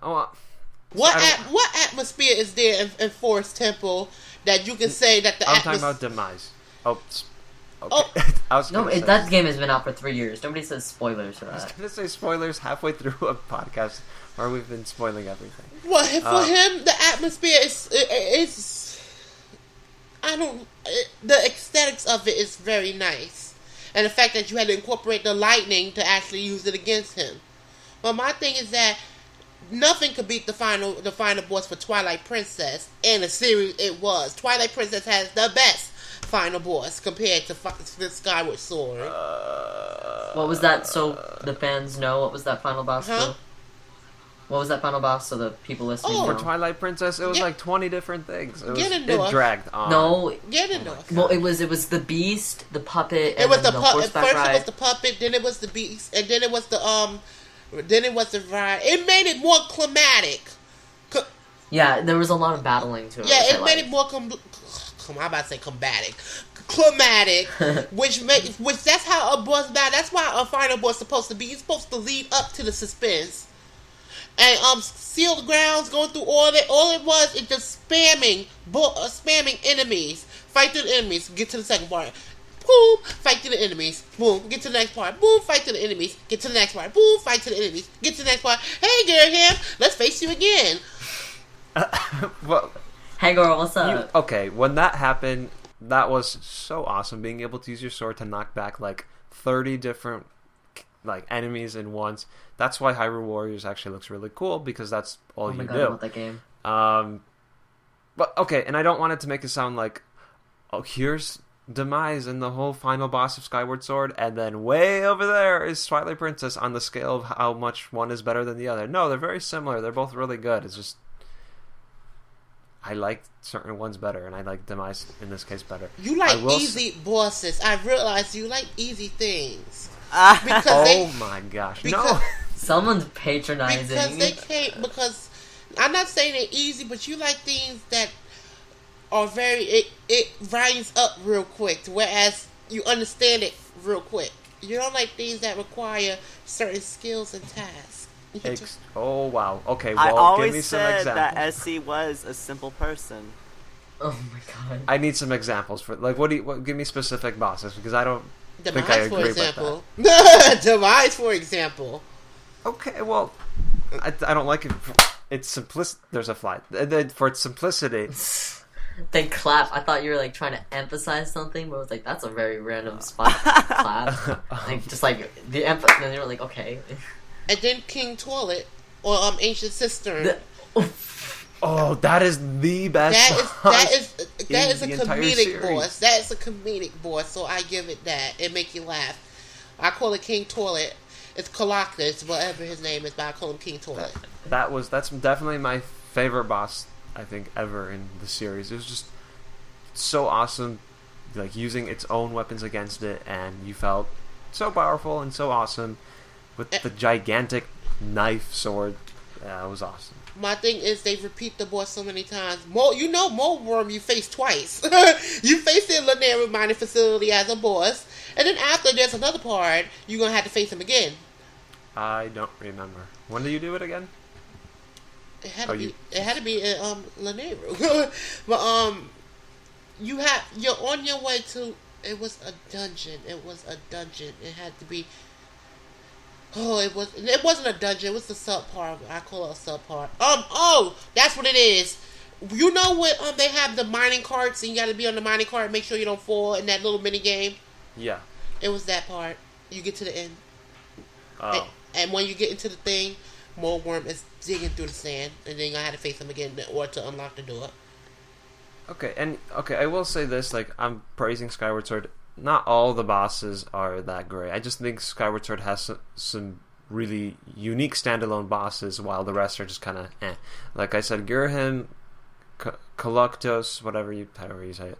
What atmosphere is there in Forest Temple that you can say that the I'm talking about Demise. Oh, okay. That game has been out for 3 years. Nobody says spoilers for that. I was going to say spoilers halfway through a podcast where we've been spoiling everything. Well, for him, the atmosphere is the aesthetics of it is very nice. And the fact that you had to incorporate the lightning to actually use it against him. But my thing is that nothing could beat the final boss for Twilight Princess. In the series, it was. Twilight Princess has the best final boss compared to the Skyward Sword. What was that? So the fans know what was that final boss? What was that final boss? So the people listening know. For Twilight Princess, it was like 20 different things. It dragged on. No, Ganondorf. Well, it was the beast, the puppet, and it was then the horseback ride. First it was the puppet, then it was the beast, and then it was the ride. It made it more climatic. Yeah, there was a lot of battling to it. Yeah, it made it more I'm about to say combatic. Climatic, which that's how a boss battle. That's why a final boss is supposed to be. It's supposed to lead up to the suspense, and seal the grounds, going through all that. All it was, it just spamming enemies. Fight through the enemies. Get to the second part. Boom, fight to the enemies. Boom, get to the next part. Boom, fight to the enemies. Get to the next part. Boom, fight to the enemies. Get to the next part. Hey, Garaham, let's face you again. Well. Hey girl, what's up? Okay, when that happened, that was so awesome. Being able to use your sword to knock back like 30 different like enemies in once. That's why Hyrule Warriors actually looks really cool because that's all you do. I love that game. But okay, and I don't want it to make it sound like, oh, here's Demise and the whole final boss of Skyward Sword, and then way over there is Twilight Princess on the scale of how much one is better than the other. No, they're very similar. They're both really good. It's just I like certain ones better, and I like Demise in this case better. You like easy bosses. I realize you like easy things. My gosh. No. Someone's patronizing. Because I'm not saying they're easy, but you like things that are it rise up real quick, whereas you understand it real quick. You don't like things that require certain skills and tasks. Oh wow! Okay, I well, always give me some said examples. that SC was a simple person. Oh my god! I need some examples for like give me specific bosses because I don't think I Demise, agree for example. with that. Demise, for example. Okay, well, I don't like it. It's simplicity. There's a fly for its simplicity. They clap. I thought you were like trying to emphasize something, but it was like that's a very random spot. Clap, like just like the emphasis. And they were like, okay. And then King Toilet or Ancient Cistern. Oh, that is the best. That is a the entire comedic series. boss. That is a comedic boss. So I give it that. It make you laugh. I call it King Toilet. It's Coloctus, whatever his name is, but I call him King Toilet. That's definitely my favorite boss, I think, ever in the series. It was just so awesome, like using its own weapons against it, and you felt so powerful and so awesome with the gigantic knife sword. Yeah, it was awesome. My thing is they repeat the boss so many times. Moldworm you face twice. You face the Lanera mining facility as a boss, and then after there's another part, you're gonna have to face him again. I don't remember. When do you do it again? It had to be in Lanera. But you're on your way to. It was a dungeon. It had to be. Oh, it wasn't a dungeon. It was the sub part. I call it a sub part. That's what it is. You know what? They have the mining carts, and you got to be on the mining cart. Make sure you don't fall in that little mini game. Yeah. It was that part. You get to the end. Oh. And when you get into the thing, Moldworm is digging through the sand, and then you have to face him again in order to unlock the door. Okay, I will say this, like, I'm praising Skyward Sword. Not all the bosses are that great. I just think Skyward Sword has some really unique standalone bosses, while the rest are just kind of eh. Like I said, Girahim, Coloctus, however you say it,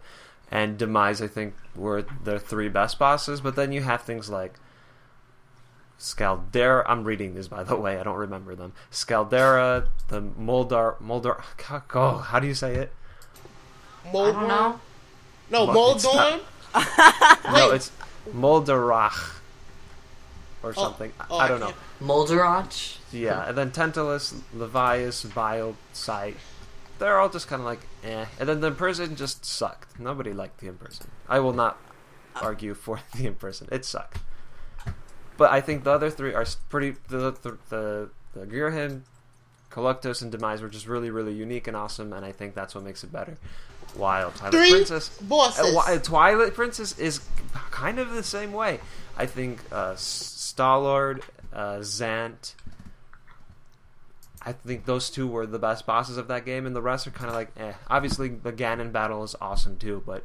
and Demise, I think, were the three best bosses, but then you have things like Scaldera. I'm reading these, by the way. I don't remember them. Scaldera, the Moldar. Oh, how do you say it? Moldworm? I don't know. No, Moldorm? No, it's Moldarach or something. I don't know. Moldarach? Yeah, and then Tantalus, Levias, Biosite. They're all just kind of like eh. And then the Imprison just sucked. Nobody liked the Imprison. I will not argue for the Imprison. It sucked. But I think the other three are pretty. The Girahim, Coloctus, and Demise were just really, really unique and awesome, and I think that's what makes it better. While Twilight Princess, bosses. Twilight Princess is kind of the same way. I think Stallard, Zant. I think those two were the best bosses of that game, and the rest are kind of like eh. Obviously, the Ganon battle is awesome too, but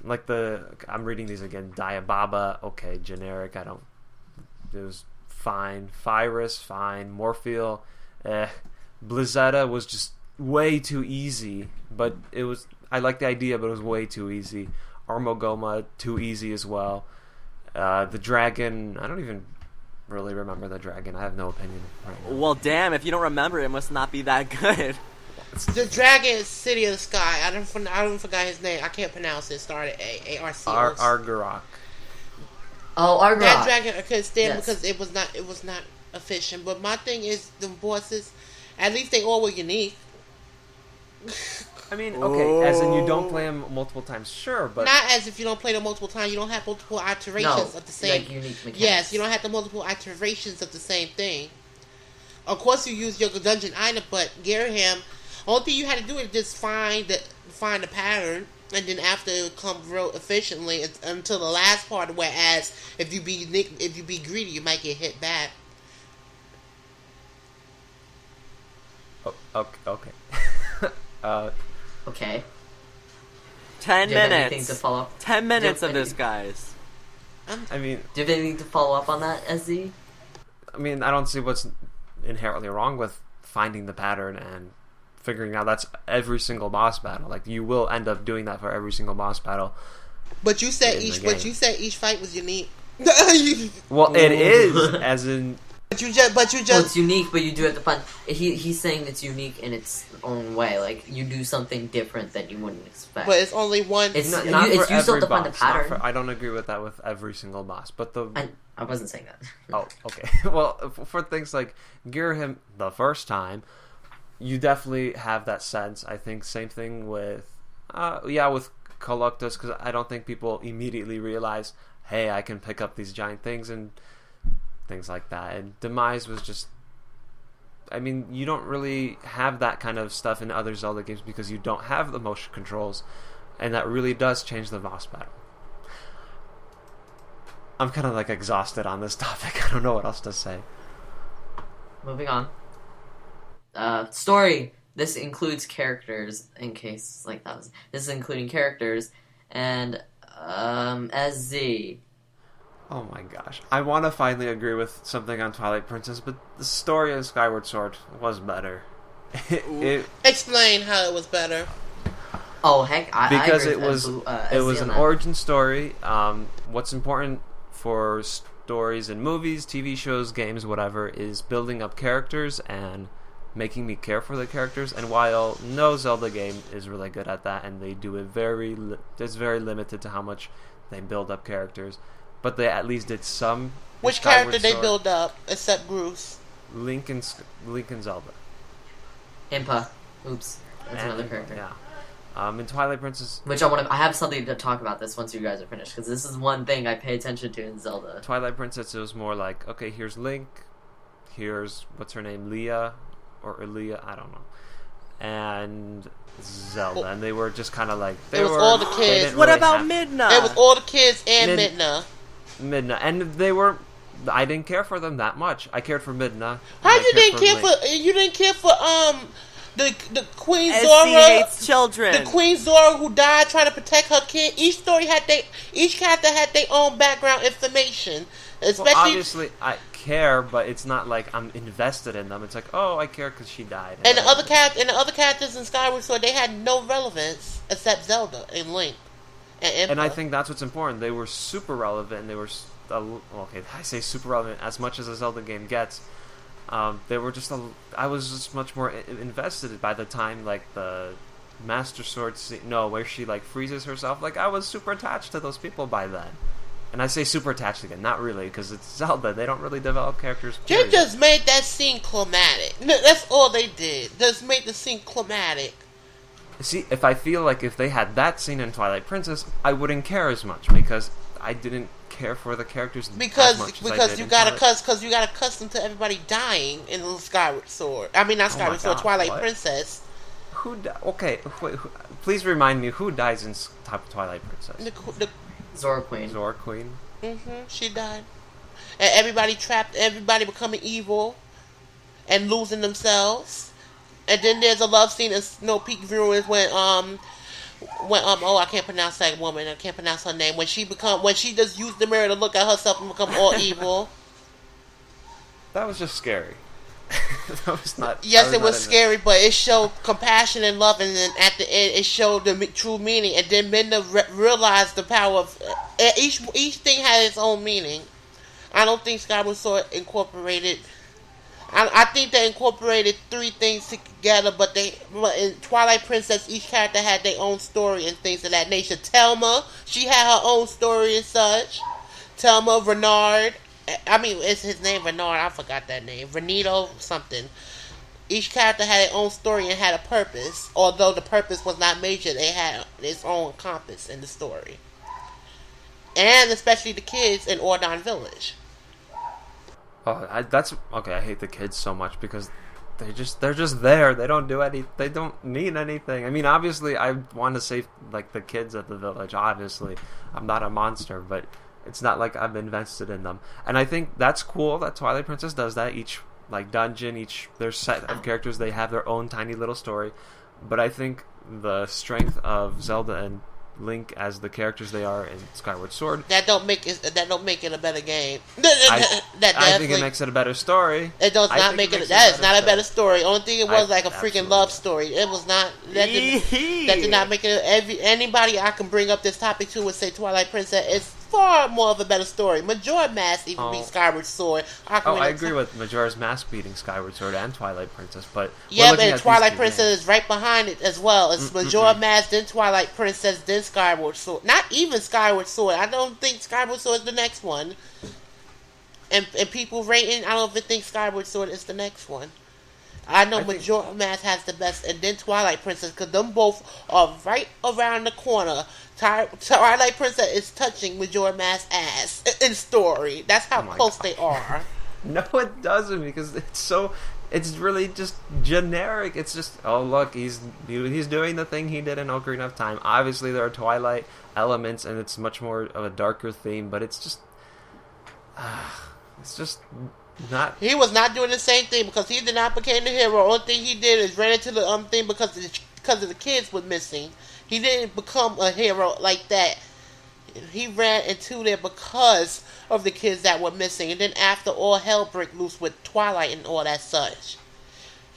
like I'm reading these again. Diababa, okay, generic. It was fine. Pyrus, fine. Morpheal, Blizzetta was just way too easy, but it was. I like the idea, but it was way too easy. Armogoma, too easy as well. The dragon, I don't even really remember the dragon. I have no opinion right now. Well, damn, if you don't remember, it must not be that good. The dragon is City of the Sky. I don't forgot his name. I can't pronounce it. Started A-R-C. Argarok. Oh, Argarok. That dragon I couldn't stand Yes. because it was not efficient. But my thing is the bosses, at least they all were unique. I mean, okay, as in you don't play them multiple times, sure, but Not as if you don't play them multiple times. You don't have multiple iterations of the same. like unique mechanics. Yes, you don't have the multiple iterations of the same thing. Of course, you use your dungeon item, but Girahim, only thing you had to do is just find the pattern, and then after it would come real efficiently until the last part. Whereas if you be greedy, you might get hit back. okay. Okay. 10 Do you have anything minutes. to follow up? 10 minutes Do you of have this, guys. I mean, Do you have anything to follow up on that, SZ? I don't see what's inherently wrong with finding the pattern and figuring out that's every single boss battle. Like, you will end up doing that for every single boss battle. But you said In the each game. fight was unique. Well, it is, as in But you just Well, it's unique, but you do have to find. He's saying it's unique in its own way. Like, you do something different that you wouldn't expect. But it's only one. It's not. not It's for you still every have to find the boss. Not pattern. for- I don't agree with that with every single boss, but I wasn't saying that. Oh, okay. Well, for things like Girahim the first time, you definitely have that sense. I think same thing with, with Coloctus, because I don't think people immediately realize, hey, I can pick up these giant things and things like that. And Demise was just, you don't really have that kind of stuff in other Zelda games because you don't have the motion controls, and that really does change the boss battle. I'm kind of exhausted on this topic. I don't know what else to say. Moving on. Story. this includes characters, in case, like, this is including characters, and, SZ. Oh my gosh. I want to finally agree with something on Twilight Princess, but the story of Skyward Sword was better. Explain how it was better. Oh, heck, because I it agree was with it SZ was on an that. origin story. What's important for stories in movies, TV shows, games, whatever, is building up characters and making me care for the characters. And while no Zelda game is really good at that, and they do it it's very limited to how much they build up characters, but they at least did some. Which character they build up, except Bruce? Link and Zelda. Impa. Oops. That's another character. Yeah. In Twilight Princess... Which I have something to talk about this once you guys are finished, because this is one thing I pay attention to in Zelda. Twilight Princess, it was more like, okay, here's Link, here's, what's her name, Leah, or Aaliyah, I don't know, and Zelda, and they were just kind of like... It was all the kids. What about Midna? It was all the kids and Midna. Midna, and they were... I didn't care for them that much. I cared for Midna. How you didn't care for... You didn't care for, the Queen SC Zora... hates children. The Queen Zora who died trying to protect her kid. Each character had their own background information. Especially... Well, obviously, I care, but it's not like I'm invested in them. It's like, oh, I care because she died. And the other characters in Skyward Sword, they had no relevance except Zelda and Link. And I think that's what's important. They were super relevant, and they were... okay, I say super relevant as much as a Zelda game gets. They were just I was just much more invested by the time, like, the Master Sword scene, where she, like, freezes herself. Like, I was super attached to those people by then. And I say super attached again, not really, because it's Zelda. They don't really develop characters, period. They just made that scene climatic. That's all they did. Just made the scene climatic. See, if I feel like if they had that scene in Twilight Princess, I wouldn't care as much, because I didn't care for the characters as much as I did you in got Twilight. accustomed to everybody dying in Skyward Sword. I mean, not Skyward Sword, Twilight Princess. Okay, wait, please remind me who dies in Twilight Princess. The Zora Queen. Zora Queen. She died, and everybody trapped. Everybody becoming evil, and losing themselves. And then there's a love scene in Snow Peak Ruins when I can't pronounce that woman. I can't pronounce her name. When she just used the mirror to look at herself and become all evil. That was just scary. That was not. Yes, it was scary, but it showed compassion and love, and then at the end, it showed the true meaning. And then Midna realized the power of each thing had its own meaning. I don't think Skyward Sword incorporated. I think they incorporated three things together, but in Twilight Princess, each character had their own story and things of that nature. Telma, she had her own story and such. Telma, Renard. I mean, it's his name Renard. I forgot that name. Renito something. Each character had their own story and had a purpose. Although the purpose was not major, they had its own compass in the story. And especially the kids in Ordon Village. Oh, that's okay. I hate the kids so much because they're just there. They don't do any. They don't mean anything. I mean, obviously, I want to save like the kids at the village. Obviously, I'm not a monster, but it's not like I'm invested in them. And I think that's cool that Twilight Princess does that. Each like dungeon, their set of characters, they have their own tiny little story. But I think the strength of Zelda and Link as the characters they are in Skyward Sword, that don't make it a better game. I think it makes it a better story. It does not make it. That is not a better story. Only thing it was like a freaking love story. It was not. That did not make it. Anybody I can bring up this topic to would say Twilight Princess is far more of a better story. Majora's Mask even beat Skyward Sword. I agree with Majora's Mask beating Skyward Sword and Twilight Princess, but yeah, but Twilight Princess is right behind it as well. It's Majora's Mask, then Twilight Princess, then Skyward Sword. Not even Skyward Sword. I don't think Skyward Sword is the next one. And people rating, I don't even think Skyward Sword is the next one. I know Majora's Mask has the best, and then Twilight Princess, because them both are right around the corner. Twilight Princess is touching Majora's Mask's ass in story. That's how close they are. No, it doesn't, because it's really just generic. It's just, oh look, he's doing the thing he did in Ocarina of Time. Obviously, there are Twilight elements, and it's much more of a darker theme, but it's just Not. He was not doing the same thing because he did not become the hero. Only thing he did is ran into the thing because of the kids were missing. He didn't become a hero like that. He ran into there because of the kids that were missing. And then after, all hell broke loose with Twilight and all that such.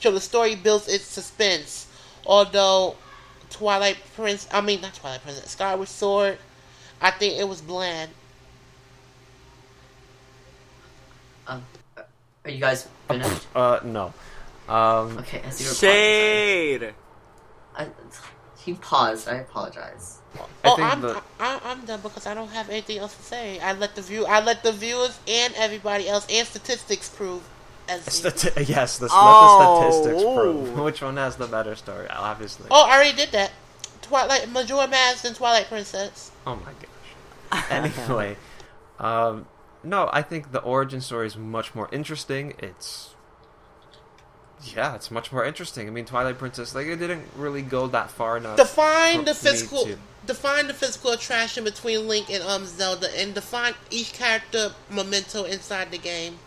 So the story builds its suspense. Although Skyward Sword, I think it was bland. Are you guys finished? No. Okay, as you were Shade. he paused. I apologize. I'm done because I don't have anything else to say. I let the viewers and everybody else and statistics prove. Yes, let the statistics prove which one has the better story. Obviously. Oh, I already did that. Majora Mask and Twilight Princess. Oh my gosh. Anyway, no, I think the origin story is much more interesting. It's much more interesting. I mean, Twilight Princess, like, it didn't really go that far enough. Define the physical attraction between Link and Zelda, and define each character memento inside the game.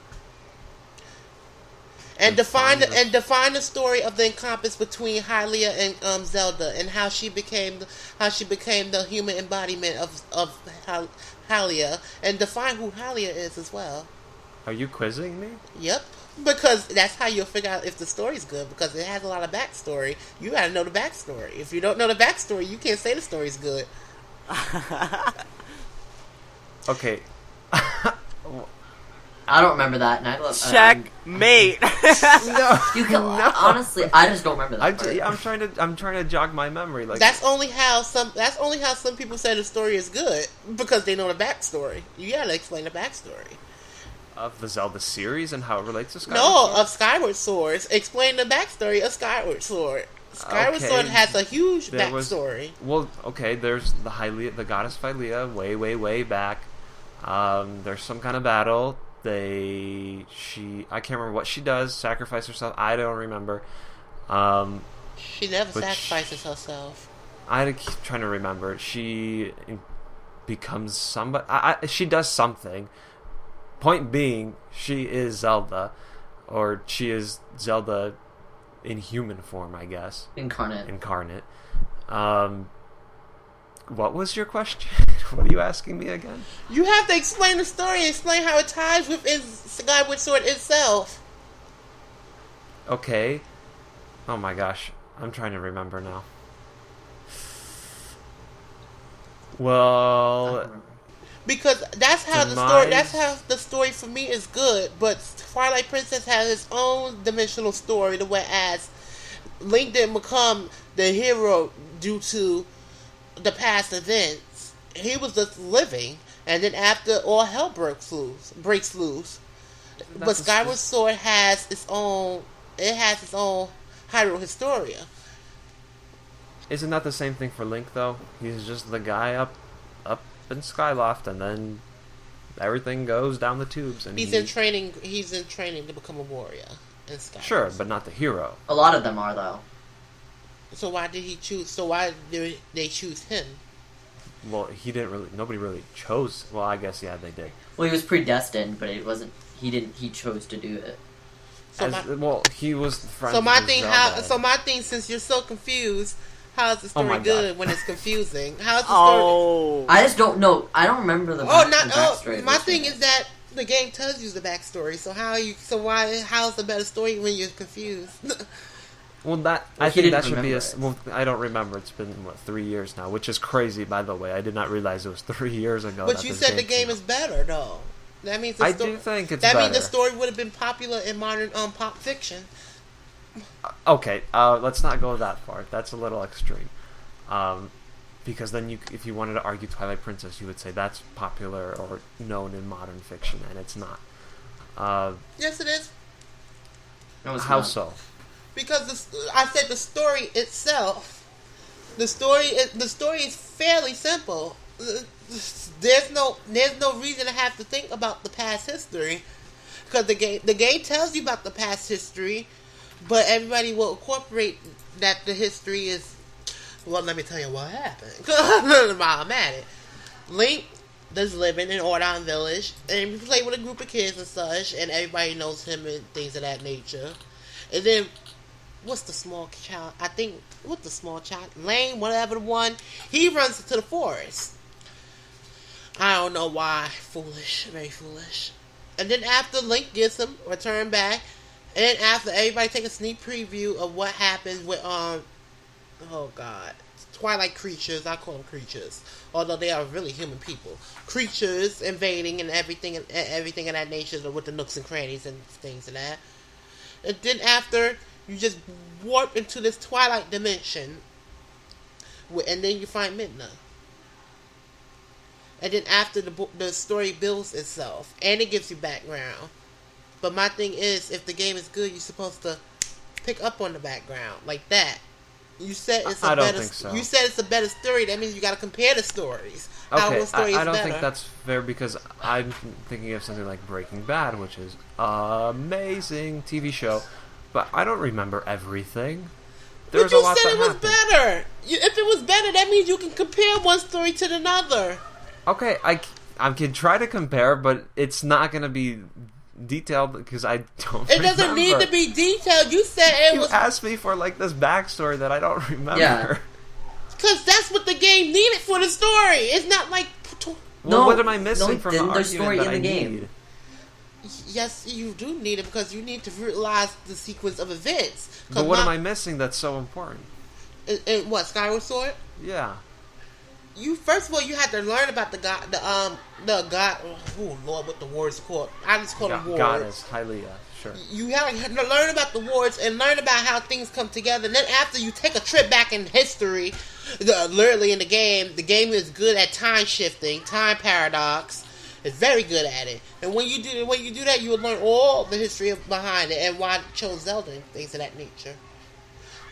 And define the story of the encompass between Hylia and Zelda, and how she became the human embodiment of Hylia, and define who Hylia is as well. Are you quizzing me? Yep, because that's how you'll figure out if the story's good, because it has a lot of backstory. You gotta know the backstory. If you don't know the backstory, you can't say the story's good. Okay. I don't remember that, and I love Checkmate. No, you can, honestly, I just don't remember that. I'm trying to jog my memory. Like, that's only how some people say the story is good, because they know the backstory. You gotta explain the backstory of the Zelda series and how it relates to Skyward Sword. Sword? Of Skyward Sword. Explain the backstory of Skyward Sword. Skyward Sword has a huge backstory. There's the goddess Hylia way back. There's some kind of battle. I can't remember what she does. Sacrifice herself. I don't remember. She never sacrifices herself. I keep trying to remember. She becomes somebody. She does something. Point being, she is Zelda, or she is Zelda in human form, I guess. Incarnate. What was your question? What are you asking me again? You have to explain the story and explain how it ties with Skyward Sword itself. Okay. Oh my gosh. I'm trying to remember now. Well, because that's how the story for me is good, but Twilight Princess has its own dimensional story, whereas Link didn't become the hero due to the past events. He was just living, and then after, all hell breaks loose. But Skyward Sword has its own Hyrule Historia. Isn't that the same thing for Link, though? He's just the guy up in Skyloft, and then everything goes down the tubes. And he's in training to become a warrior in Skyward. Sure, but not the hero. A lot of them are, though. So why did they choose him? Well, he didn't really. Nobody really chose. Well, I guess they did. Well, he was predestined, but it wasn't. He didn't. He chose to do it. He was the friend. So my thing, since you're so confused, how is the story good when it's confusing? How's the story? I just don't know. I don't remember the backstory. My thing is that the game tells you the backstory. So how's the better story when you're confused? I think that should be I don't remember. It's been 3 years now, which is crazy. By the way, I did not realize it was 3 years ago. But you said the game is better, though. That means I do think it's better. That means the story would have been popular in modern pop fiction. Okay, let's not go that far. That's a little extreme. Because then if you wanted to argue Twilight Princess, you would say that's popular or known in modern fiction, and it's not. Yes, it is. No, it's How not. so? Because I said the story itself. The story is fairly simple. There's no reason to have to think about the past history, because the game tells you about the past history, but everybody will incorporate that the history is. Well, let me tell you what happened. While I'm at it, Link that's living in Ordon Village, and we play with a group of kids and such, and everybody knows him and things of that nature. And then, what's the small child? I think, what's the small child? Lane, whatever the one. He runs into the forest. I don't know why. Foolish. Very foolish. And then after Link gets him, return back, and then after everybody take a sneak preview of what happens with, oh god, Twilight creatures, I call them creatures, although they are really human people. Creatures invading and everything of that nature with the nooks and crannies and things of that. And then after, you just warp into this Twilight dimension, and then you find Midna. And then after the story builds itself, and it gives you background. But my thing is, if the game is good, you're supposed to pick up on the background like that. You said it's I don't think so. You said it's a better story. That means you got to compare the stories. Okay, I don't think that's fair because I'm thinking of something like Breaking Bad, which is amazing TV show, but I don't remember everything. There's a lot that happened. But you said it was better. If it was better, that means you can compare one story to another. Okay, I can try to compare, but it's not going to be detailed because I don't. It doesn't need to be detailed. You said you asked me for like this backstory that I don't remember. Yeah. Because that's what the game needed for the story. It's not like. Well, what am I missing from the argument story that in the I game. need? Yes, you do need it because you need to realize the sequence of events. But what am I missing that's so important? In what, Skyward Sword? Yeah. You first of all, you had to learn about the god. Oh Lord, what the wards are called? I just call them wards. Goddess Hylia, sure. You had to learn about the wards and learn about how things come together. And then after you take a trip back in history, literally in the game is good at time shifting, time paradox. It's very good at it. And when you do that, you will learn all the history behind it and why it chose Zelda and things of that nature.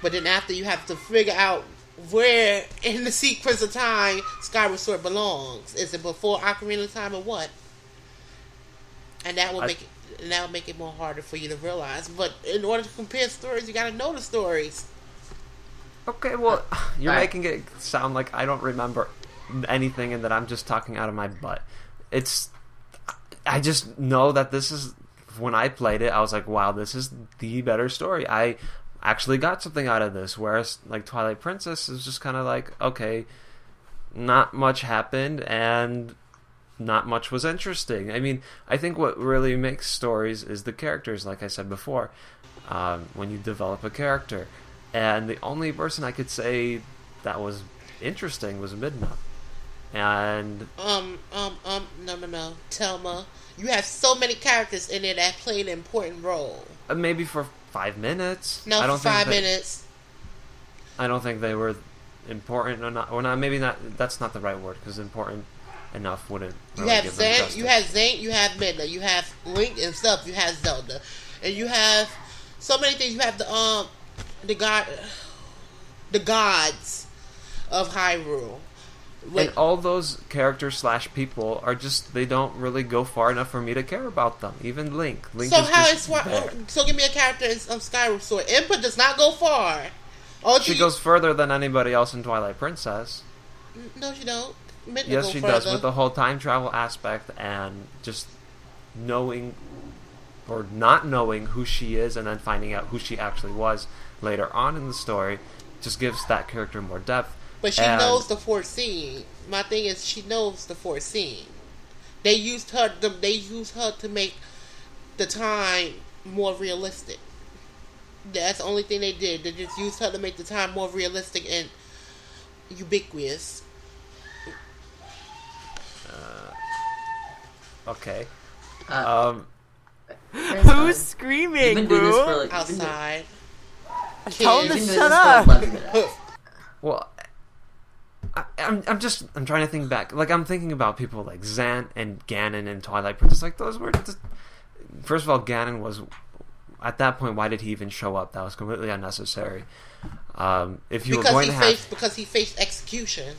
But then after, you have to figure out where in the sequence of time Skyward Sword belongs. Is it before Ocarina of Time or what? And that will make it more harder for you to realize. But in order to compare stories, you gotta know the stories. Okay, well, you're making it sound like I don't remember anything and that I'm just talking out of my butt. I just know that this is, when I played it, I was like, wow, this is the better story. I actually got something out of this, whereas like Twilight Princess is just kind of like, okay, not much happened and not much was interesting. I mean, I think what really makes stories is the characters, like I said before, when you develop a character. And the only person I could say that was interesting was Midna. And no, Telma. You have so many characters in there that play an important role. Maybe for 5 minutes. No, for 5 minutes. I don't think they were important or not. Maybe not. That's not the right word because important enough wouldn't. Really give them justice. You have Zane. You have Midna. You have Link and stuff. You have Zelda, and you have so many things. You have the gods of Hyrule. And all those characters / people are just, they don't really go far enough for me to care about them. Even Link. So give me a character in Skyward Sword. Impa does not go far. She goes further than anybody else in Twilight Princess. No, she don't. Midna yes, she does, with the whole time travel aspect and just knowing or not knowing who she is and then finding out who she actually was later on in the story just gives that character more depth. But she knows the foreseen. My thing is, she knows the foreseen. They used her to make the time more realistic. That's the only thing they did. They just used her to make the time more realistic and ubiquitous. Okay. Who's screaming, Boo? Outside. Tell him to shut up. Well, I'm trying to think back. Like, I'm thinking about people like Zant and Ganon and Twilight Princess. Like, those were just... First of all, Ganon was... At that point, why did he even show up? That was completely unnecessary. Because he faced execution.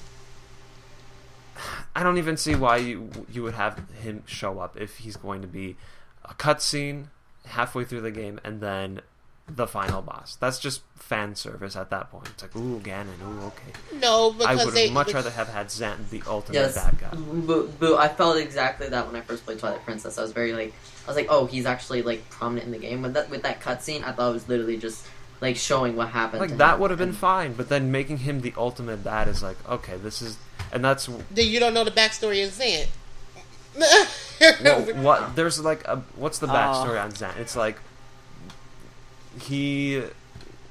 I don't even see why you would have him show up if he's going to be a cutscene halfway through the game and then the final boss. That's just fan service at that point. It's like, ooh, Ganon, ooh, okay. No, I because would much rather have had Zant, the ultimate Yes, bad guy. Boo. I felt exactly that when I first played Twilight Princess. I was like, oh, he's actually like prominent in the game. With that cutscene, I thought it was literally just like showing what happened. Like to that him. would have been fine, but then making him the ultimate bad is like, okay, this is, and that's. Then you don't know the backstory of Zant. Well, what there's like a what's the backstory on Zant? It's like he.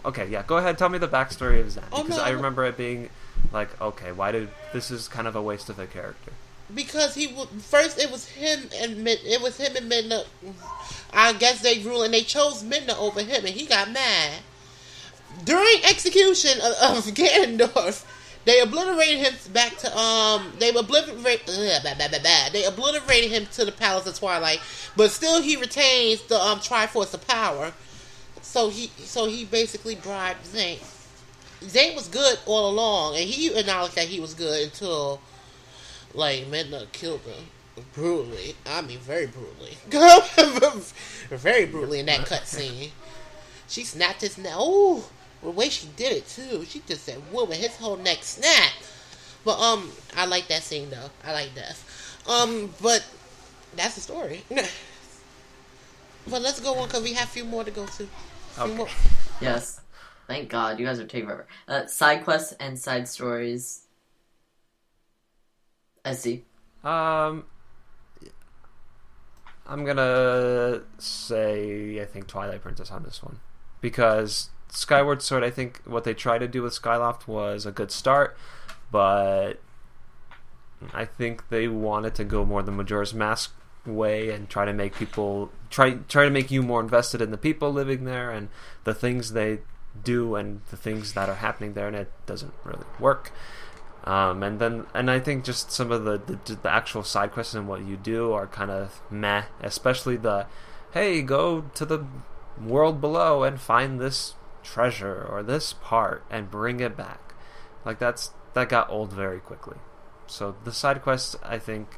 Okay, yeah, go ahead. Tell me the backstory of Zant because I remember it being like, okay, why did this is kind of a waste of a character. Because first it was him and Midna. I guess they ruled and they chose Midna over him, and he got mad. During execution of Ganondorf, they obliterated him back to They obliterated him to the Palace of Twilight, but still he retains the Triforce of Power. So he basically bribed Zane. Zane was good all along, and he acknowledged that he was good until like Midna killed him brutally. I mean, very brutally. Very brutally in that cutscene. She snapped his neck. Oh, the way she did it too. She just said, "Whoa!" and his whole neck snapped. But I like that scene though. I like death. But that's the story. But let's go on because we have a few more to go to. Okay. Yes. Thank God. You guys are taking forever. Side quests and side stories. I see. I'm gonna say I think Twilight Princess on this one because Skyward Sword. I think what they tried to do with Skyloft was a good start, but I think they wanted to go more the Majora's Mask way and try to make people try to make you more invested in the people living there and the things they do and the things that are happening there, and it doesn't really work. And I think just some of the actual side quests and what you do are kind of meh, especially the, hey, go to the world below and find this treasure or this part and bring it back. Like that got old very quickly. So the side quests, I think,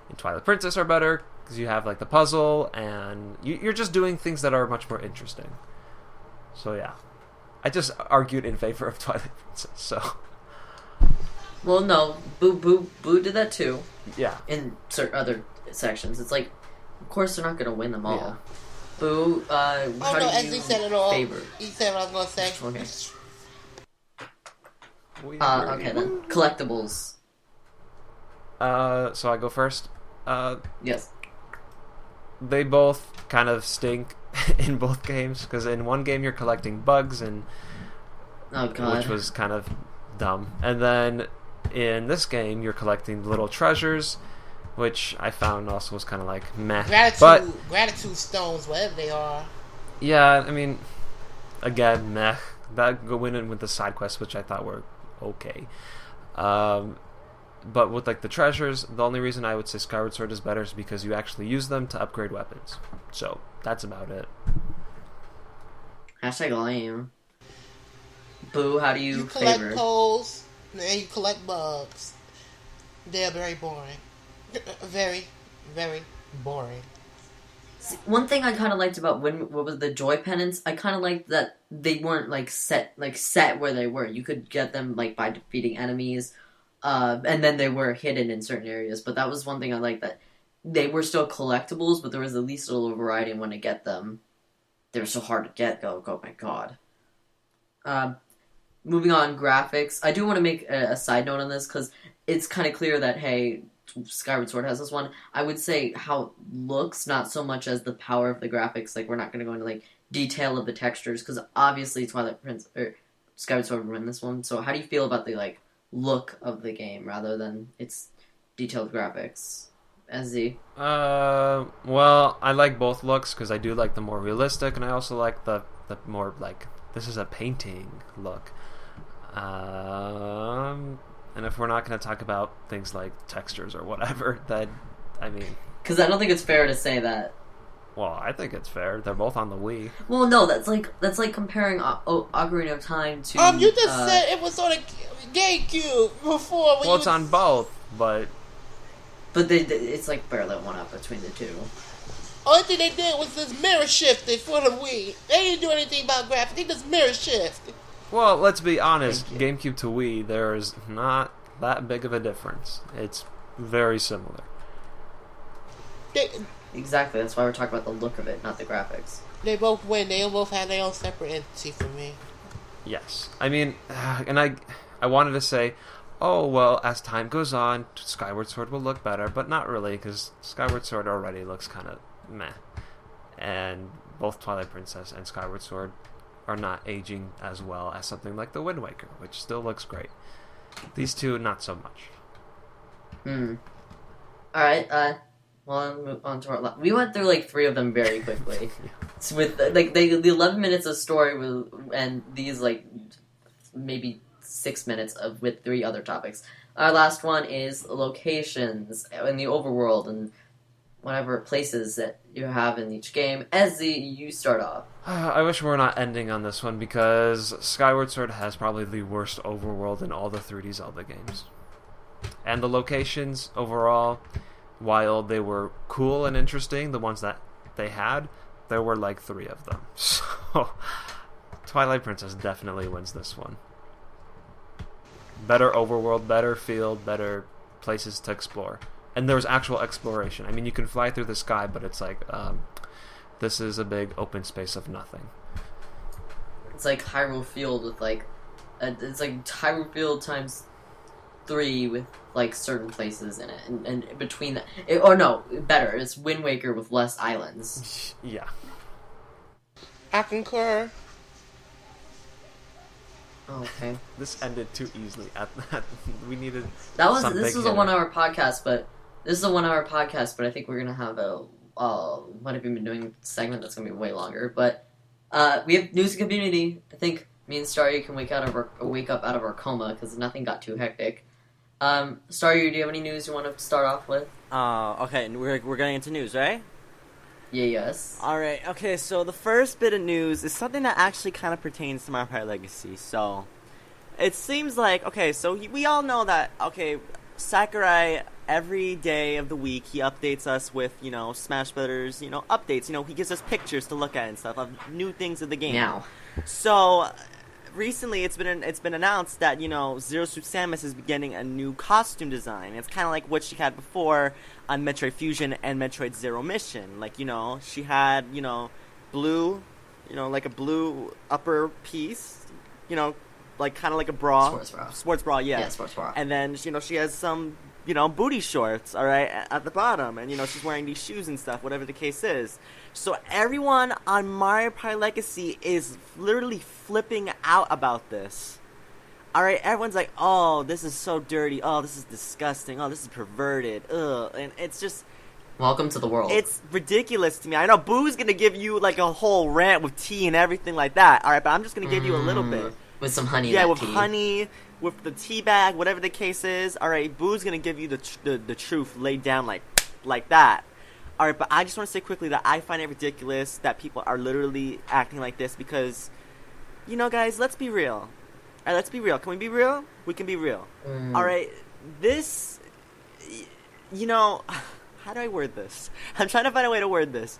in Twilight Princess are better because you have like the puzzle and you're just doing things that are much more interesting. So yeah, I just argued in favor of Twilight Princess. So. Well, no, Boo did that too. Yeah. In certain other sections, it's like, of course they're not gonna win them all. Yeah. Boo, how do you as he said it all. favor? He said what I was gonna say. Okay. Okay then. Collectibles. So I go first. Yes. They both kind of stink in both games because in one game you're collecting bugs and which was kind of dumb, and then in this game you're collecting little treasures, which I found also was kind of like meh. Gratitude stones, whatever they are. Yeah, I mean, again, meh. That go in with the side quests, which I thought were okay. But with like the treasures, the only reason I would say Skyward Sword is better is because you actually use them to upgrade weapons. So that's about it. Hashtag lame. Boo, how do you collect favor? poles and you collect bugs. They're very boring. Very, very boring. See, one thing I kind of liked about what was the joy penance, I kind of liked that they weren't set where they were. You could get them like by defeating enemies, and then they were hidden in certain areas. But that was one thing I liked, that they were still collectibles, but there was at least a little variety in when to get them. They were so hard to get. Oh my god. Moving on, graphics. I do want to make a side note on this because it's kind of clear that, hey, Skyward Sword has this one. I would say how it looks, not so much as the power of the graphics. Like, we're not going to go into like detail of the textures because obviously Twilight Princess or Skyward Sword would win this one. So how do you feel about the like look of the game rather than its detailed graphics? SZ? Well, I like both looks because I do like the more realistic, and I also like the more like this is a painting look. And if we're not going to talk about things like textures or whatever, then, I mean... Because I don't think it's fair to say that. Well, I think it's fair. They're both on the Wii. Well, no, that's like comparing Ocarina of Time to... You just said it was on a GameCube before. Well, it's on both, but... But it's like barely one up between the two. Only thing they did was this mirror shifted for the Wii. They didn't do anything about graphics. They just mirror shift. Well, let's be honest. GameCube to Wii, there's not that big of a difference. It's very similar. Exactly. That's why we're talking about the look of it, not the graphics. They both win. They both have their own separate entity for me. Yes. I mean, and I wanted to say, oh, well, as time goes on, Skyward Sword will look better, but not really, because Skyward Sword already looks kind of meh. And both Twilight Princess and Skyward Sword are not aging as well as something like the Wind Waker, which still looks great. These two, not so much. Alright, well, move on to our we went through, like, 3 of them very quickly. So with, like, the 11 minutes of story and these, like, maybe 6 minutes with 3 other topics. Our last one is locations in the overworld and whatever places that you have in each game. Ezzy, you start off. I wish we were not ending on this one, because Skyward Sword has probably the worst overworld in all the 3D Zelda games. And the locations, overall, while they were cool and interesting, the ones that they had, there were like 3 of them. So, Twilight Princess definitely wins this one. Better overworld, better field, better places to explore. And there was actual exploration. I mean, you can fly through the sky, but it's like, this is a big open space of nothing. It's like Hyrule Field with, like, it's like Hyrule Field times 3 with, like, certain places in it. And between that, or no, better, it's Wind Waker with less islands. Yeah. I concur. Oh, okay. This ended too easily. We needed. This was a 1-hour podcast, but I think we're gonna have a what have you been doing segment that's gonna be way longer. But we have news and community. I think me and Staryu can wake up out of our coma because nothing got too hectic. Staryu, do you have any news you want to start off with? Okay, we're getting into news, right? Yeah, yes. Alright, okay, so the first bit of news is something that actually kind of pertains to Mario Party Legacy. So, it seems like, okay, so we all know that, okay, Sakurai, every day of the week, he updates us with, Smash Brothers, updates. He gives us pictures to look at and stuff of new things of the game. Now. So, recently it's been announced that, Zero Suit Samus is getting a new costume design. It's kind of like what she had before on Metroid Fusion and Metroid Zero Mission. Like, she had, blue, like a blue upper piece, like kind of like a bra. Sports bra, yeah. Yeah, sports bra. And then, she has some, booty shorts, alright, at the bottom. And, she's wearing these shoes and stuff, whatever the case is. So everyone on Mario Party Legacy is literally flipping out about this. Alright, everyone's like, oh, this is so dirty. Oh, this is disgusting. Oh, this is perverted. Ugh. And it's just... Welcome to the world. It's ridiculous to me. I know Boo's gonna give you, like, a whole rant with tea and everything like that. Alright, but I'm just gonna give you a little bit. With some honey in Yeah, that with tea. honey, with the tea bag, whatever the case is. Alright, Boo's gonna give you the truth laid down like that. Alright, but I just want to say quickly that I find it ridiculous that people are literally acting like this because, guys, let's be real. Alright, let's be real. Can we be real? We can be real. Alright, this, how do I word this? I'm trying to find a way to word this.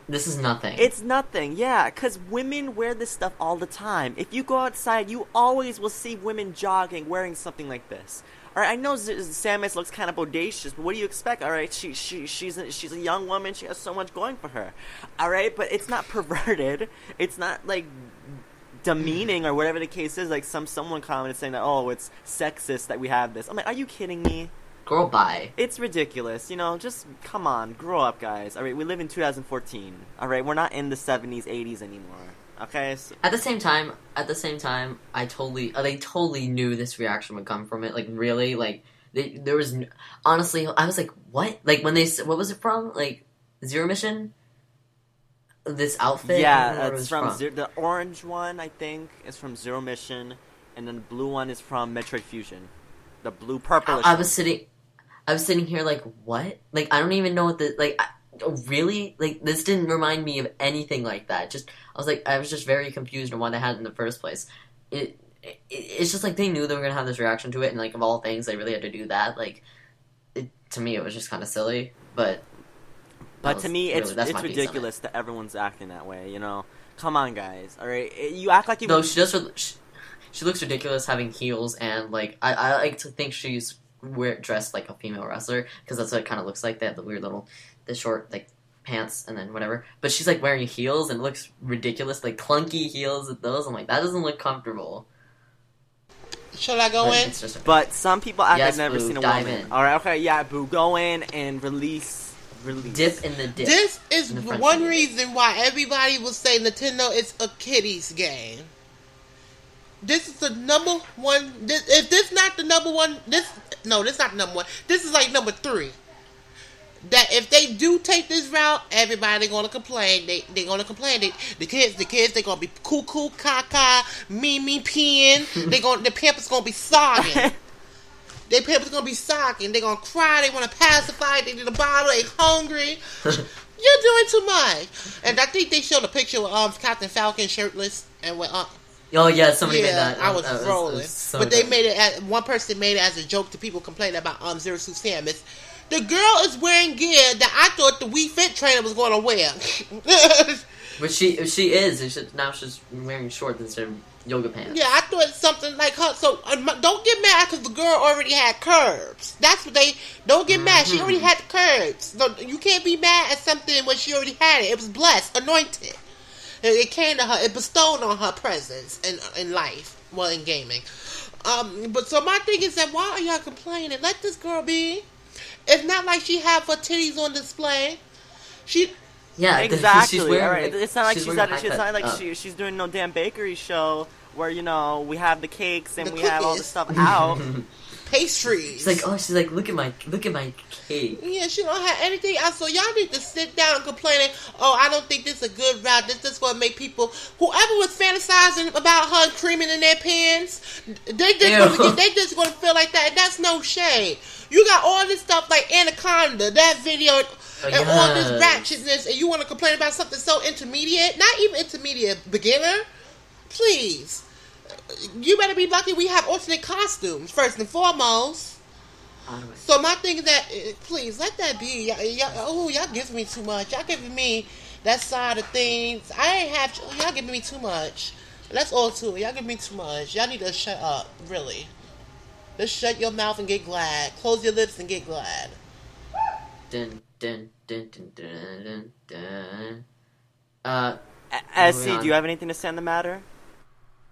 This is nothing. It's nothing, yeah, because women wear this stuff all the time. If you go outside, you always will see women jogging wearing something like this. Alright, I know Samus looks kind of bodacious, but what do you expect? Alright, she's a young woman, she has so much going for her. Alright, but it's not perverted. It's not, like, demeaning or whatever the case is. Like, someone commented saying that, oh, it's sexist that we have this. I'm like, are you kidding me? Girl, bye. It's ridiculous, just come on, grow up, guys. Alright, we live in 2014. Alright, we're not in the 70s, 80s anymore. Okay. So. At the same time, they totally knew this reaction would come from it. Like, really, like, there was honestly, I was like, what? Like, when what was it from? Like, Zero Mission. This outfit. Yeah, it's from the orange one. I think is from Zero Mission, and then the blue one is from Metroid Fusion. The blue purple. I was sitting here like, what? Like, I don't even know what really? Like, this didn't remind me of anything like that. I was just very confused on why they had it in the first place. It's just like they knew they were gonna have this reaction to it, and like, of all things, they really had to do that. Like, to me, it was just kind of silly, but But to me, it's ridiculous that everyone's acting that way. You know, come on, guys. All right, you act like you. No, she does. She looks ridiculous having heels, and like I like to think she's dressed like a female wrestler because that's what it kind of looks like. They have the weird little, the short like pants and then whatever. But she's like wearing heels and it looks ridiculous, like clunky heels with those. I'm like, that doesn't look comfortable. Should I go in? But some people act like never Boo, seen a dive woman. in. All right, okay, yeah, Boo, go in and release. Dip in the dip. This is one reason why everybody will say Nintendo is a kiddies game. This is the number one. If this not the number one, this not the number one. This is like number 3. That if they do take this route, everybody gonna complain. They gonna complain. The kids they gonna be cuckoo, caca, me peeing. The pampers gonna be sogging. Their pampers gonna be sogging. They gonna cry. They wanna pacify. They need a bottle. They hungry. You're doing too much. And I think they showed a picture of Captain Falcon shirtless and went up. Oh yeah, somebody made that. I was rolling. Was so but they good. made it. One person made it as a joke to people complaining about Zero Suit Samus. The girl is wearing gear that I thought the Wii Fit trainer was going to wear. But she is. Now she's wearing shorts instead of yoga pants. Yeah, I thought something like her. So don't get mad because the girl already had curves. That's what they. Don't get mad. She already had the curves. So you can't be mad at something when she already had it. It was blessed, anointed. It came to her. It bestowed on her presence in life, well, in gaming. But so my thing is that why are y'all complaining? Let this girl be. It's not like she have her titties on display. Yeah, exactly. She's wearing, all right. It's not like she's she's doing no damn bakery show where we have the cakes and the we cookies. have all the stuff out. Pastries. She's like, look at my cake. Yeah, she don't have anything else. So y'all need to sit down and complaining. Oh, I don't think this is a good route. This is going to make people, whoever was fantasizing about her creaming in their pants, they just going to feel like that. And that's no shade. You got all this stuff like Anaconda, that video, and all this ratchetness, and you want to complain about something so intermediate, not even intermediate, beginner? Please. You better be lucky we have alternate costumes, first and foremost. So my thing is that, please, let that be. Y'all giving me too much. Y'all giving me that side of things. Y'all giving me too much. That's all too. Y'all giving me too much. Y'all need to shut up, really. Just shut your mouth and get glad. Close your lips and get glad. Dun, dun, dun, dun, dun, dun, dun. SC, do you have anything to say on the matter?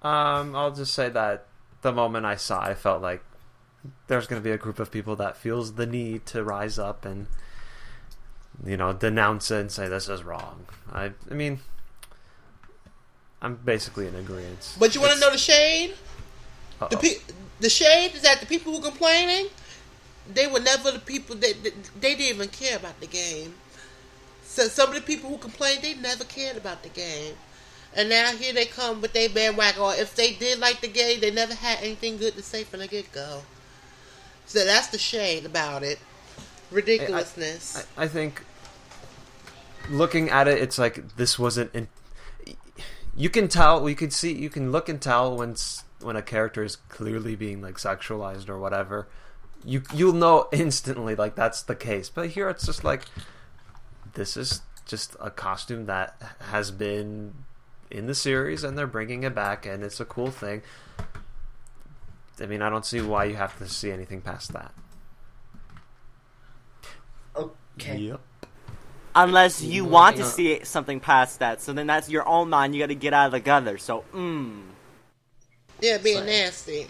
I'll just say that the moment I saw it, I felt like there's going to be a group of people that feels the need to rise up and, denounce it and say this is wrong. I mean, I'm basically in agreement. But you want to know the shade? The shade is that the people who are complaining, they were never the people that they didn't even care about the game. So some of the people who complained, they never cared about the game. And now here they come with their bandwagon. Or if they did like the game, they never had anything good to say from the get-go. So that's the shade about it. Ridiculousness. I think looking at it, it's like this wasn't... You can tell, you can look and tell when a character is clearly being like sexualized or whatever. You'll know instantly like that's the case. But here it's just like this is just a costume that has been in the series and they're bringing it back and it's a cool thing. I mean, I don't see why you have to see anything past that. Okay. Yep. Unless you want to see something past that, so then that's your own mind. You got to get out of the gutter. So, Yeah, being Slimy. nasty.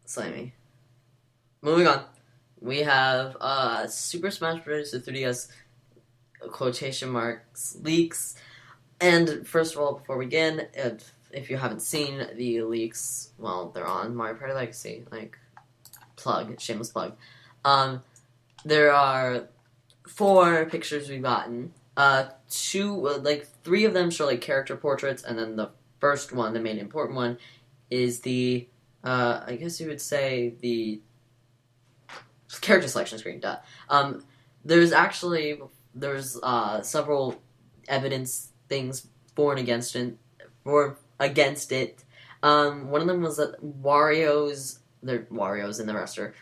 Slimy. Moving on. We have Super Smash Bros. The 3DS quotation marks leaks. And first of all, before we begin, if you haven't seen the leaks, well, they're on Mario Party Legacy. Shameless plug. There are 4 pictures we've gotten. 3 of them show character portraits, and then the first one, the main important one, is the I guess you would say the character selection screen. There's several evidence things for and against it. One of them was that Wario's they're Wario's in the roster.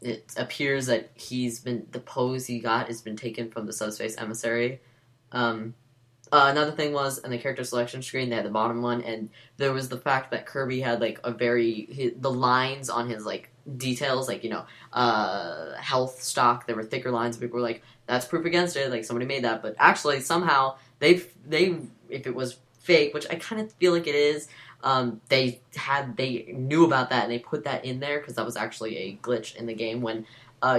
It appears that the pose he got has been taken from the Subspace Emissary. Another thing was, in the character selection screen, they had the bottom one, and there was the fact that Kirby had, like, the lines on his, like, details, like, health stock, there were thicker lines, people were like, that's proof against it, like, somebody made that, but actually, somehow, they if it was fake, which I kind of feel like it is, they knew about that, and they put that in there, because that was actually a glitch in the game, when,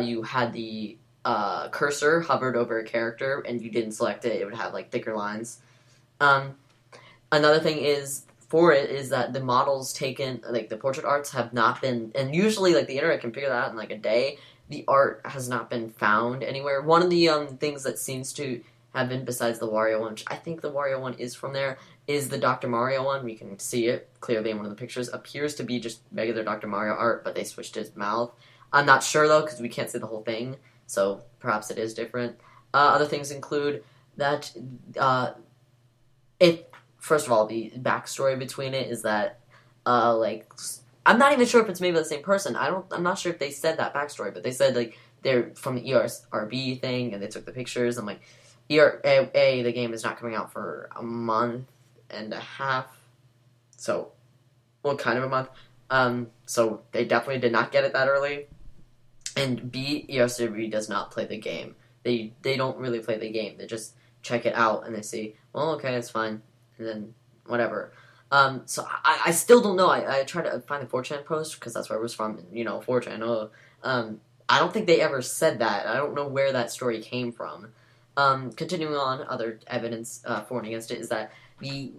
you had the cursor hovered over a character and you didn't select it, it would have like thicker lines. Another thing is that the models taken, like the portrait arts, have not been, and usually like the internet can figure that out in like a day. The art has not been found anywhere. One of the things that seems to have been, besides the Wario one, which I think the Wario one is from there, is the Dr. Mario one. We can see it clearly in one of the pictures. Appears to be just regular Dr. Mario art, but they switched his mouth. I'm not sure though, because we can't see the whole thing. So perhaps it is different. Other things include that first of all, the backstory between it is that I'm not even sure if it's maybe the same person. I'm not sure if they said that backstory, but they said like they're from the ERB thing and they took the pictures. I'm like, the game is not coming out for a month and a half, so kind of a month. So they definitely did not get it that early. And B, ERB does not play the game. They don't really play the game. They just check it out and they say, well, okay, it's fine, and then whatever. So I still don't know. I tried to find the 4chan post because that's where it was from. 4chan. I don't think they ever said that. I don't know where that story came from. Continuing on, other evidence for and against it is that the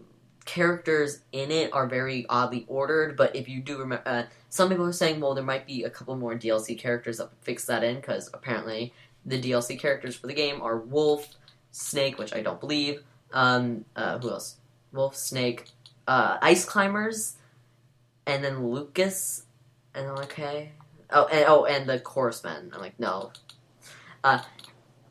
characters in it are very oddly ordered, but if you do remember, some people are saying, well, there might be a couple more DLC characters that fix that in, because apparently the DLC characters for the game are Wolf, Snake, which I don't believe, who else? Wolf, Snake, Ice Climbers, and then Lucas, and I'm like, okay. And the Chorus Men. I'm like, no.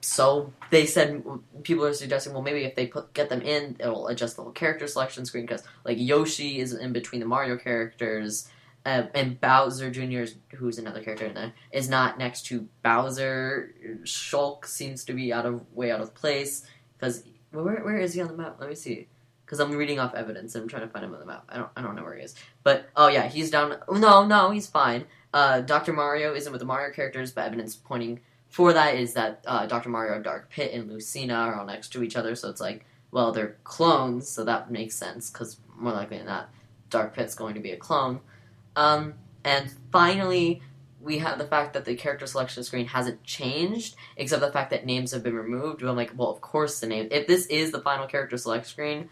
So they said, people are suggesting, well, maybe if they get them in, it'll adjust the whole character selection screen, because like Yoshi is in between the Mario characters, and Bowser Jr., who's another character in there, is not next to Bowser. Shulk seems to be way out of place, because where is he on the map? Let me see, because I'm reading off evidence and I'm trying to find him on the map. I don't know where he is, but oh yeah, he's down. No, he's fine. Dr. Mario isn't with the Mario characters, but evidence pointing for that is that Dr. Mario, Dark Pit, and Lucina are all next to each other, so it's like, well, they're clones, so that makes sense, because more likely than not, Dark Pit's going to be a clone. And finally, we have the fact that the character selection screen hasn't changed, except the fact that names have been removed. I'm like, well, of course the name... If this is the final character select screen,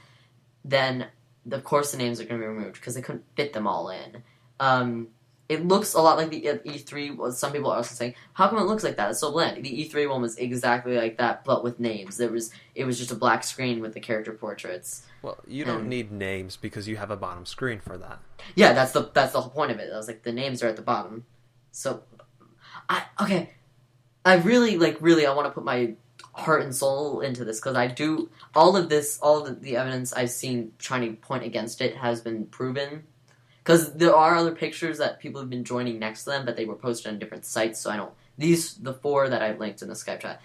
then of course the names are going to be removed, because they couldn't fit them all in. It looks a lot like the E3 was. Some people are also saying, how come it looks like that? It's so bland. The E3 one was exactly like that, but with names. It was just a black screen with the character portraits. Well, you don't need names because you have a bottom screen for that. Yeah, that's the whole point of it. I was like, the names are at the bottom. So, I really I want to put my heart and soul into this, because I do all of the evidence I've seen trying to point against it has been proven. Because there are other pictures that people have been joining next to them, but they were posted on different sites, so I don't... the 4 that I've linked in the Skype chat,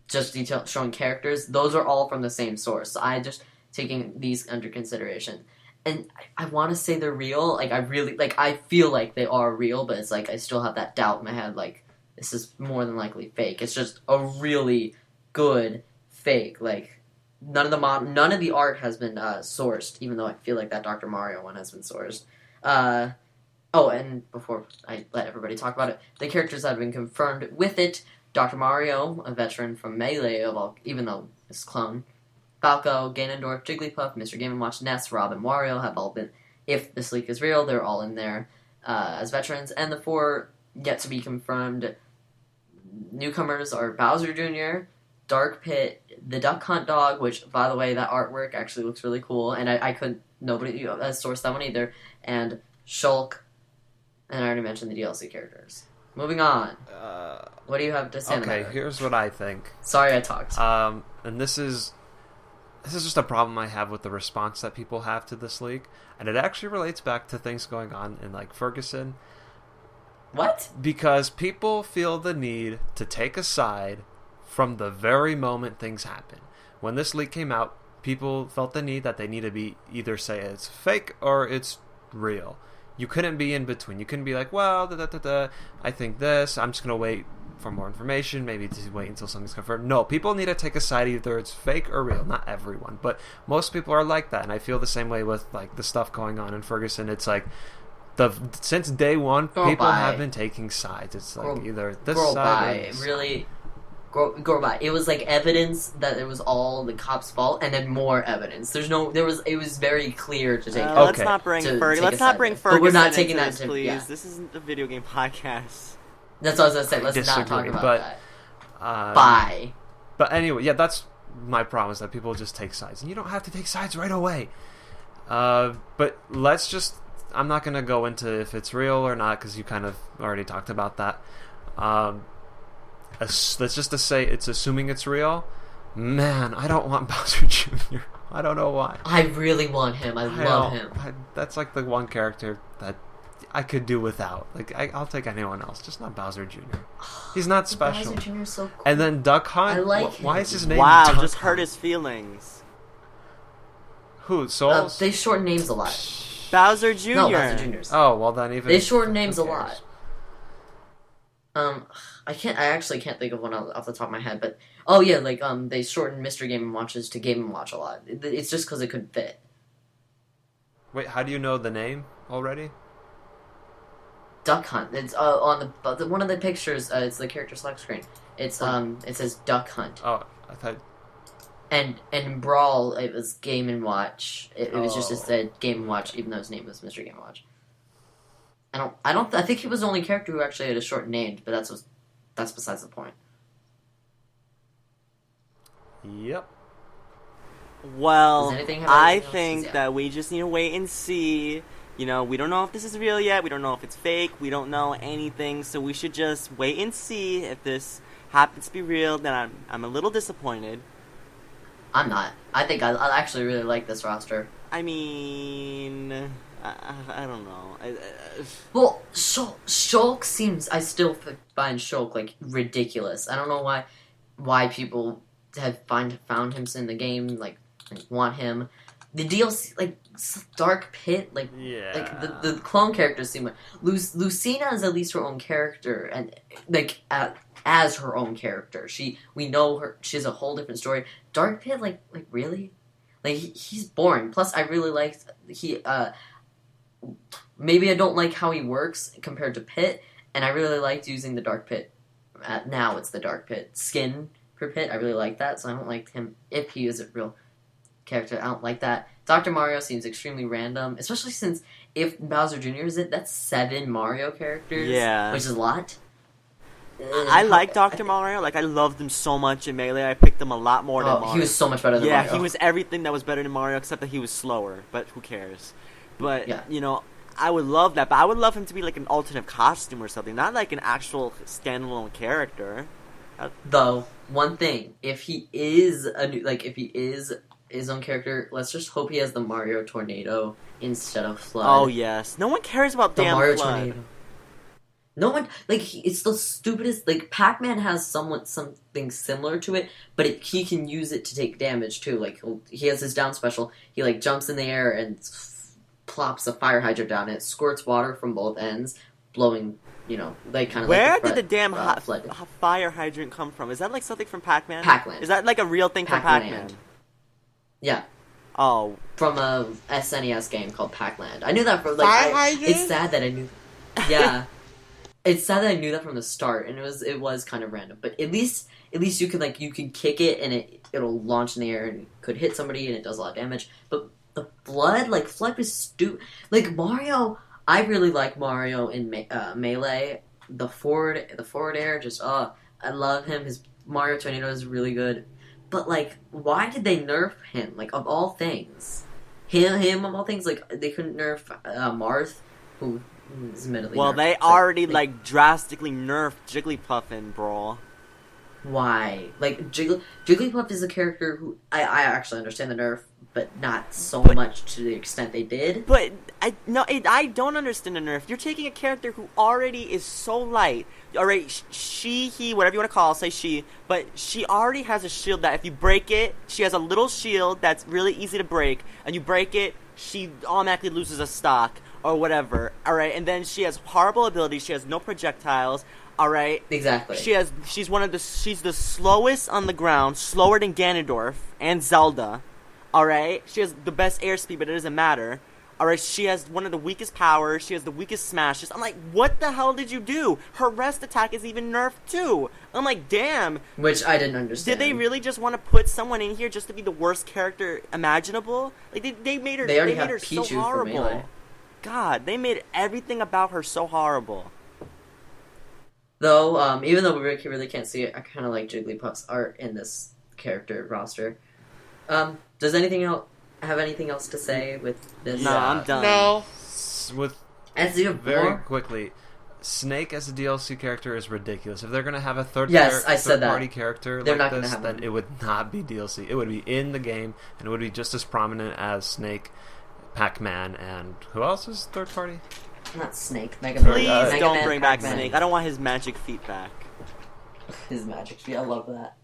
just showing characters, those are all from the same source. So I just taking these under consideration. And I want to say they're real. I feel like they are real, but it's like I still have that doubt in my head, like, this is more than likely fake. It's just a really good fake, like... None of the art has been sourced, even though I feel like that Dr. Mario one has been sourced. And before I let everybody talk about it, the characters that have been confirmed with it: Dr. Mario, a veteran from Melee, even though it's clone, Falco, Ganondorf, Jigglypuff, Mr. Game & Watch, Ness, Rob, and Wario have all been, if this leak is real, they're all in there as veterans. And the 4 yet to be confirmed newcomers are Bowser Jr., Dark Pit, the Duck Hunt dog, which, by the way, that artwork actually looks really cool, and nobody sourced that one either, and Shulk, and I already mentioned the DLC characters. Moving on. What do you have to say on that? Okay, here's what I think. Sorry I talked. And this is... this is just a problem I have with the response that people have to this leak, and it actually relates back to things going on in like Ferguson. What? Because people feel the need to take a side from the very moment things happen. When this leak came out, people felt the need that they need to be either say it's fake or it's real. You couldn't be in between. You couldn't be like, well, I think this. I'm just going to wait for more information, maybe to wait until something's confirmed. No, people need to take a side, either it's fake or real. Not everyone, but most people are like that, and I feel the same way with like the stuff going on in Ferguson. It's like since day one, people have been taking sides. It's like either this side or this really. Go by. It was like evidence that it was all the cops' fault, and then more evidence. It was very clear to take. Let's not bring Ferguson. Let's not bring Ferguson. But we're not taking that, please. Yeah. This isn't a video game podcast. That's what I was gonna say. Let's not talk about that. Bye. But anyway, yeah, that's my problem, is that people just take sides, and you don't have to take sides right away. But let's just. I'm not gonna go into if it's real or not, because you kind of already talked about that. Let's just to say it's assuming it's real. Man, I don't want Bowser Jr. I don't know why. I really want him. I love him. That's like the one character that I could do without. Like I'll take anyone else, just not Bowser Jr. He's not special. Bowser Jr. is so cool. And then Duck Hunt. I like him. Why is his name? Wow, Duck just Hunt? hurt his feelings. Who? Sol? They shorten names a lot. Bowser Jr. No, Bowser Jr.'s. Oh, well then even They shorten names a lot. I actually can't think of one off the top of my head, but they shortened Mr. Game & Watches to Game & Watch a lot. It's just because it couldn't fit. Wait, how do you know the name already? Duck Hunt. It's on the one of the pictures. It's the character select screen. It's it says Duck Hunt. Oh, I thought. And in Brawl, it was Game & Watch. It was just it said Game & Watch, even though his name was Mr. Game & Watch. I think he was the only character who actually had a short name, but that's besides the point. Yep. Well, I think else? that we just need to wait and see. You know, we don't know if this is real yet. We don't know if it's fake. We don't know anything. So we should just wait and see. If this happens to be real, then I'm a little disappointed. I'm not. I think I actually really like this roster. I mean, I don't know. Well, Shulk seems. I still find Shulk like ridiculous. I don't know why people have found him in the game, like want him. The DLC, like Dark Pit, like the clone characters seem. Lucina is at least her own character, and like as her own character, we know her. She has a whole different story. Dark Pit, like really, like he's boring. Plus, I really liked he. Maybe I don't like how he works compared to Pit, and I really liked using the Dark Pit. Now it's the Dark Pit skin for Pit. I really like that, so I don't like him if he is a real character. I don't like that. Dr. Mario seems extremely random, especially since if Bowser Jr. is it, that's 7 Mario characters, which is a lot. I like Dr. Mario. Like, I loved him so much in Melee. I picked him a lot more than Mario. He was so much better than Mario. Yeah, he was everything that was better than Mario, except that he was slower. But who cares? But, you know, I would love that. But I would love him to be like an alternate costume or something, not like an actual standalone character. Though, one thing, if he is his own character, let's just hope he has the Mario Tornado instead of Flood. Oh, yes. No one cares about the damn Mario Flood. Tornado. No one, it's the stupidest, Pac-Man has something similar to it, but he can use it to take damage, too. Like, he has his down special, he, jumps in the air and plops a fire hydrant down, and it squirts water from both ends, blowing, kind of Where did the damn fire hydrant come from? Is that, something from Pac-Man? Pac-Land. Is that, a real thing from Pac-Man? Yeah. Oh. From a SNES game called Pac-Land. I knew that from, Fire hydrant? It's sad that I knew... Yeah. It's sad that I knew that from the start, and it was kind of random. But at least you can you can kick it and it'll launch in the air and it could hit somebody and it does a lot of damage. But the Flood, Flood was stupid. Mario, I really like Mario in Melee. The forward air, just I love him. His Mario Tornado is really good. But why did they nerf him? Of all things, him of all things, they couldn't nerf Marth, who. Well, they already drastically nerfed Jigglypuff in Brawl. Why? Like, Jigglypuff is a character who I actually understand the nerf, but not so much to the extent they did. But I don't understand the nerf. You're taking a character who already is so light. Alright, she, he, whatever you want to call, say she, but she already has a shield that if you break it, she has a little shield that's really easy to break, and you break it, she automatically loses a stock, or whatever. Alright, and then she has horrible abilities, she has no projectiles. Alright. Exactly. She's the slowest on the ground, slower than Ganondorf and Zelda. Alright? She has the best airspeed, but it doesn't matter. Alright, she has one of the weakest powers, she has the weakest smashes. I'm like, what the hell did you do? Her rest attack is even nerfed too. I'm like, damn. Which I didn't understand. Did they really just want to put someone in here just to be the worst character imaginable? Like they made her They already made her have Pichu so horrible. for Melee. God, they made everything about her so horrible. Though, even though we really can't see it, I kind of like Jigglypuff's art in this character roster. Does anything else have anything else to say with this? No, I'm done. No. With As you very more? quickly, Snake as a DLC character is ridiculous. If they're going to have a Yes, I said that. third-party character They're like not gonna this, have then them. it would not be DLC. It would be in the game, and it would be just as prominent as Snake, Pac-Man, and who else is third-party? Not Snake. Mega Man. Please Mega don't Man, bring back Pac-Man. Snake. I don't want his magic feet back. His magic feet. I love that.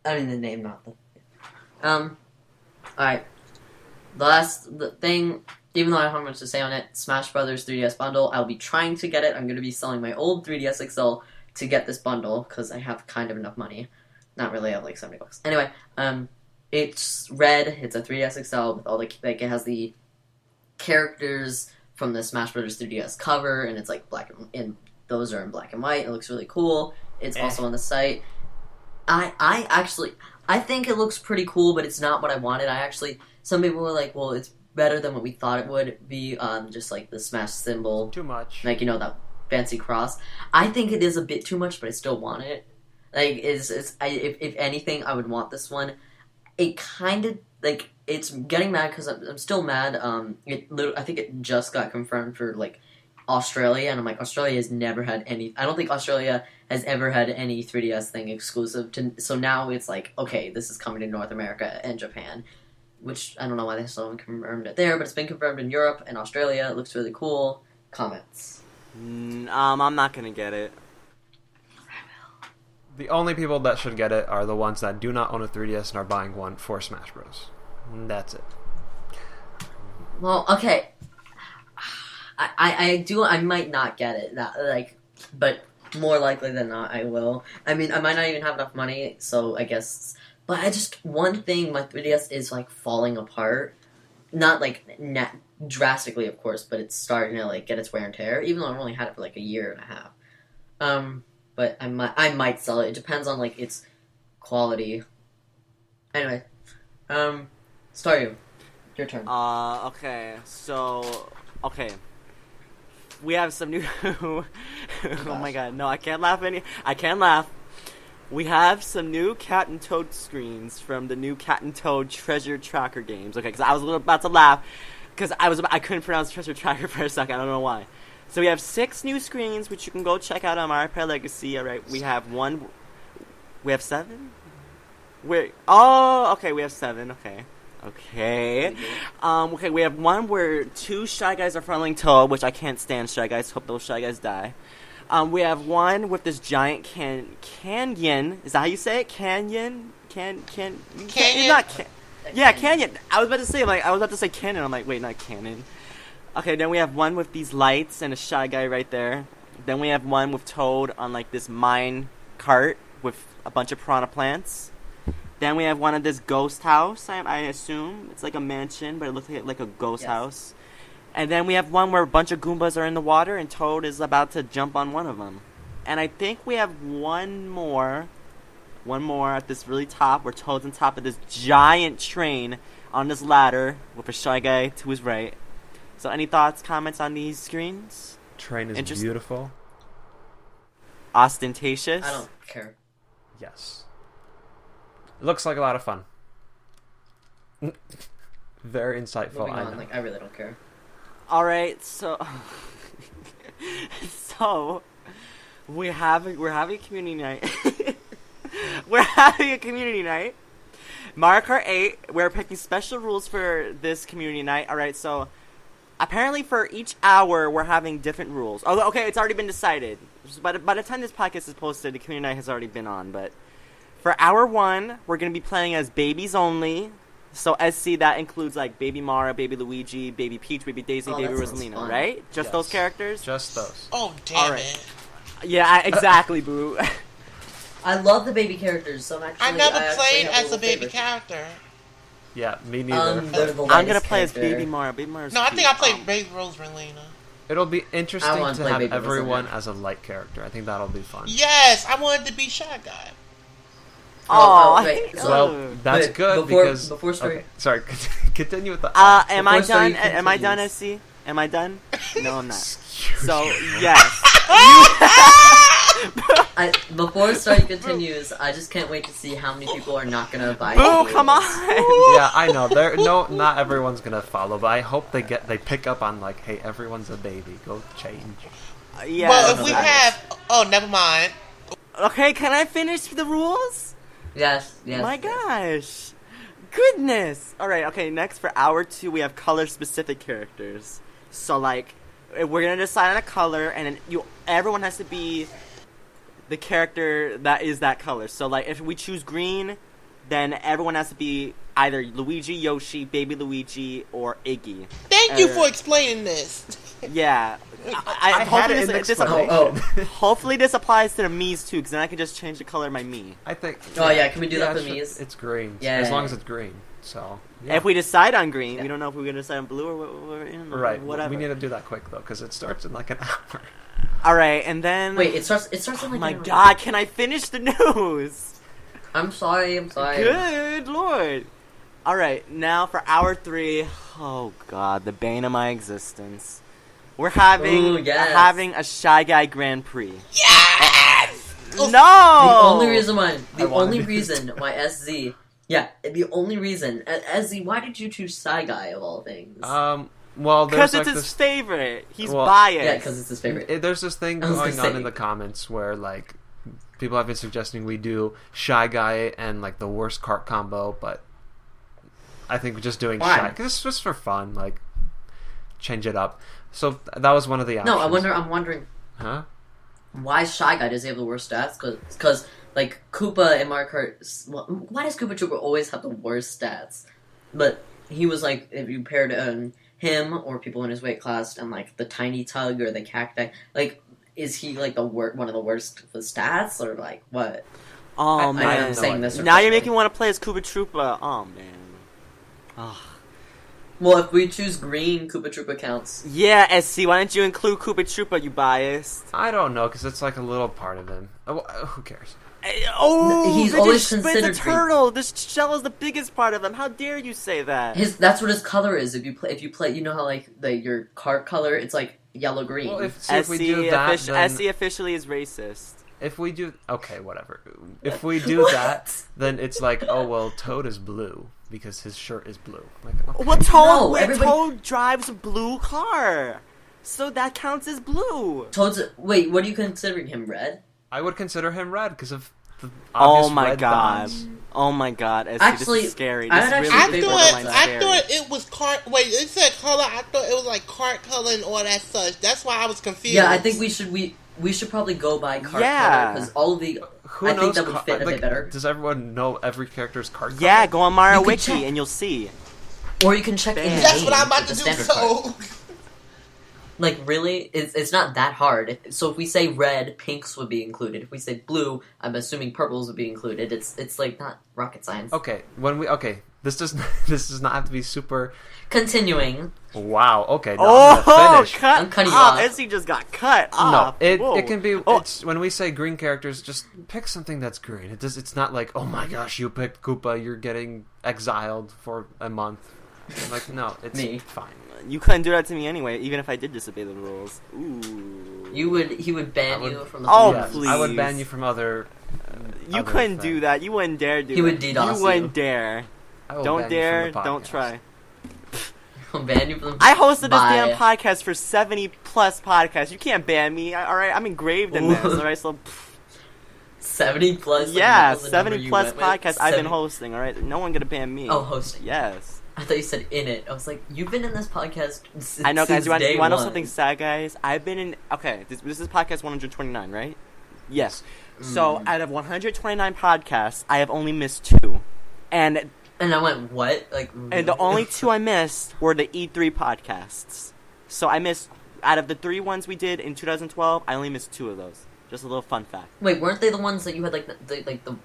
I mean the name, not the. Alright. The thing, even though I don't have much to say on it, Smash Brothers 3DS bundle. I'll be trying to get it. I'm going to be selling my old 3DS XL to get this bundle because I have kind of enough money. Not really. I have like $70. Anyway, it's red. It's a 3DS XL with all the like. It has the characters from the Smash Brothers 3DS cover, and it's like and those are in black and white. It looks really cool. It's also on the site. I think it looks pretty cool, but it's not what I wanted. Some people were like, well, it's better than what we thought it would be, just like the Smash symbol. Too much. Like, that fancy cross. I think it is a bit too much, but I still want it. Like, if anything, I would want this one. It kind of, like, it's getting mad because I'm still mad. I think it just got confirmed for, like, Australia, and I'm like, Australia has never had any. I don't think Australia has ever had any 3DS thing exclusive to. So now it's like, okay, this is coming to North America and Japan, which I don't know why they still haven't confirmed it there, but it's been confirmed in Europe and Australia. It looks really cool. Comments? I'm not gonna get it. The only people that should get it are the ones that do not own a 3DS and are buying one for Smash Bros. And that's it. Well, okay. I might not get it, but more likely than not, I will. I mean, I might not even have enough money, so I guess. But one thing, my 3DS is like falling apart. Not like drastically, of course, but it's starting to like get its wear and tear. Even though I've only had it for like a year and a half. But I might sell it. It depends on like its quality. Anyway, Staryu, your turn. Okay. So, okay. We have some new. Oh my god! No, I can't laugh. I can't laugh. We have some new Cat and Toad screens from the new Cat and Toad Treasure Tracker games. Okay, because I was a little about to laugh because I couldn't pronounce Treasure Tracker for a second. I don't know why. So we have 6 new screens, which you can go check out on My iPad Legacy. All right, we have 7. Wait. Oh, okay. We have 7. Okay. Okay. Okay, we have one where 2 Shy Guys are funneling Toad, which I can't stand Shy Guys. Hope those Shy Guys die. We have one with this giant canyon. Is that how you say it? Canyon? Canyon? Yeah, canyon. I was about to say cannon. I'm like, wait, not cannon. Okay, then we have one with these lights and a Shy Guy right there. Then we have one with Toad on like this mine cart with a bunch of piranha plants. Then we have one of this ghost house, I assume. It's like a mansion, but it looks like a ghost house. And then we have one where a bunch of Goombas are in the water and Toad is about to jump on one of them. And I think we have one more at this really top where Toad's on top of this giant train on this ladder with a Shy Guy to his right. So any thoughts, comments on these screens? Train is beautiful. Ostentatious? I don't care. Yes. It looks like a lot of fun. Very insightful. Moving on, I really don't care. All right, so we're having community night. we're having a community night. Mario Kart 8, we're picking special rules for this community night. Alright, so apparently for each hour, we're having different rules. Oh, okay, it's already been decided. By the time this podcast is posted, the community night has already been on. But for hour 1, we're going to be playing as babies only. So SC, that includes like Baby Mario, Baby Luigi, Baby Peach, Baby Daisy, Baby Rosalina, right? Just those characters? Just those. Oh, damn it. Yeah, exactly, Boo. I love the baby characters, so I never played as a baby character. Yeah, me neither. I'm going to play as Baby Mario. Baby Mario's No, I think cute. I played Baby Rosalina. It'll be interesting want to to play have Baby everyone Rosalina. as a light character. I think that'll be fun. Yes, I wanted to be Shy Guy. Oh, wait. Well, that's Wait, good before because... story. Okay, sorry, continue with the... Am I Before story done? Am I done, continues. SC? Am I done? No, I'm not. Excuse So, you. yes. Before story continues, I just can't wait to see how many people are not gonna buy. Boo, the come games. on! Yeah, I know. Not everyone's gonna follow, but I hope they pick up on like, hey, everyone's a baby. Go change. Yeah. Well, if no, we that have... Oh, never mind. Okay, can I finish the rules? Yes. My gosh. Goodness. Alright, okay, next for hour 2, we have color-specific characters. So, like, we're gonna decide on a color, and then everyone has to be the character that is that color. So, like, if we choose green, then everyone has to be either Luigi, Yoshi, Baby Luigi, or Iggy. Thank you for explaining this. Yeah. I had it in the explanation. Hopefully this applies to the Mii's too, because then I can just change the color of my Mii. I think... Oh, yeah, can we do that for sure. Mii's? It's green. Yeah. As long as it's green. So... Yeah. If we decide on green, Yeah. we don't know if we're going to decide on blue or Right. whatever. We need to do that quick, though, because it starts in like an hour. Alright, and then... Wait, it starts in Oh like. my god, can I finish the news? I'm sorry. Good lord. Alright, now for hour 3. Oh god, the bane of my existence. We're Ooh, yes. having a Shy Guy Grand Prix. Yes! No! The only reason why SZ. Yeah, the only reason SZ. Why did you choose Shy Guy of all things? Well, Because there's it's like his this... favorite. He's Well, biased. Yeah, because it's his favorite. There's this thing I was going gonna on say. in the comments where, like, people have been suggesting we do Shy Guy and, like, the worst cart combo, but I think we're just doing Why? Shy... Because it's just for fun, like, change it up. So that was one of the options. No, I'm wondering Huh? why Shy Guy does he have the worst stats? Because like Koopa and Mario Kart. Well, why does Koopa Troopa always have the worst stats? But he was like, if you paired him or people in his weight class and like the Tiny Tug or the Cacti, like, is he like one of the worst for stats or like what? Oh I man. am saying this Now you're officially. making me want to play as Koopa Troopa. Oh man. Oh. Well, if we choose green, Koopa Troopa counts. Yeah, SC, why don't you include Koopa Troopa, you biased? I don't know, because it's like a little part of him. Who cares? Oh, He's they always just spit considered the turtle. This shell is the biggest part of him. How dare you say that? That's what his color is. If you play, you know how like your cart color, it's like yellow green. Well, if we do that, then... SC officially is racist. If we do... Okay, whatever. If we do that, then it's like, oh, well, Toad is blue because his shirt is blue. Like, okay. Well, No, everybody- Toad drives a blue car. So that counts as blue. Wait, what are you considering him, red? I would consider him red because of the Oh obvious my red god. dots. Oh my god, SC, Actually, this is scary. I This would really actually is think borderline that- I scary. thought it was cart. Wait, it said color. I thought it was like cart color and all that such. That's why I was confused. Yeah, I think we should probably go by cart color because all of the. Who I knows? think that would fit a bit better. Does everyone know every character's card? Yeah, color? go on Mario You can Wiki check. and you'll see. Or you can check in the That's game what I'm about with to the do. standard card. So Like really, it's not that hard. So if we say red, pinks would be included. If we say blue, I'm assuming purples would be included. It's like not rocket science. Okay, this does not have to be super. Continuing. Wow. Okay. Now I'm gonna finish. cut I'm cutting you off. off. SC just got cut No, off. it Whoa. can be. Oh. It's when we say green characters, just pick something that's green. It's not like, oh my gosh, you picked Koopa, you're getting exiled for a month. Like, no, it's Me. fine. You couldn't do that to me anyway, even if I did disobey the rules. Ooh. He would ban you from the. Oh, Yes, please. I would ban you from other. You other couldn't things. do that. You wouldn't dare do He it. would DDoS You wouldn't you. dare. I will Don't ban you from dare. the Don't podcast. try. He'll ban you from the. I hosted this Bye. damn podcast for 70 plus podcasts. You can't ban me. Alright, I'm engraved in this. Alright, so. 70 plus. Like, Yeah, that was the number 70 you plus went with? podcasts I've been 70 hosting. All right, no one gonna ban me. Oh, hosting. Yes. I thought you said in it. I was like, you've been in this podcast since I know, guys. You want day to know one. something sad, guys? I've been in. Okay, this is podcast 129, right? Yes. So out of 129 podcasts, I have only missed 2, and I went, what? Like, and the only 2 I missed were the E3 podcasts. So I missed out of the 3 ones we did in 2012. I only missed 2 of those. Just a little fun fact. Wait, weren't they the ones that you had like the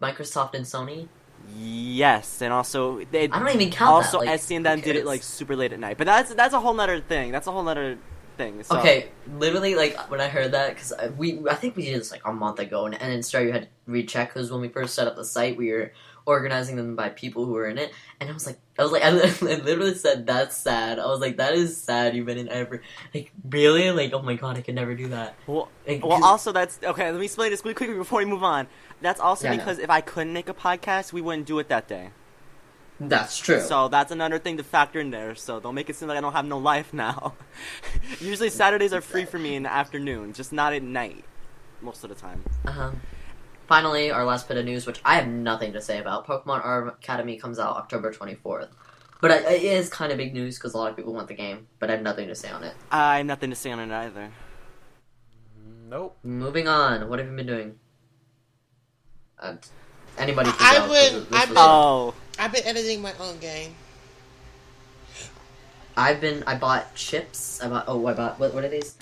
Microsoft and Sony? Yes, and also they. I don't even count also, that. Like, SC and them did it like super late at night, but that's a whole nother thing. That's a whole nother thing. So. Okay, literally, like when I heard that, because I think we did this like a month ago, and then StarYu had to recheck because when we first set up the site, we were organizing them by people who were in it, and I literally said, that's sad. I was like, that is sad. You've been in every, like, really, like, oh my god, I could never do that. Well, like, also that's okay. Let me explain this quickly before we move on. That's also because if I couldn't make a podcast, we wouldn't do it that day. That's true. So that's another thing to factor in there. So don't make it seem like I don't have no life now. Usually Saturdays are free for me in the afternoon, just not at night, most of the time. Finally, our last bit of news, which I have nothing to say about. Pokemon Art Academy comes out October 24th. But it is kind of big news because a lot of people want the game, but I have nothing to say on it. I have nothing to say on it either. Nope. Moving on. What have you been doing? Anybody can go. I've been editing my own game. I bought chips. What are these?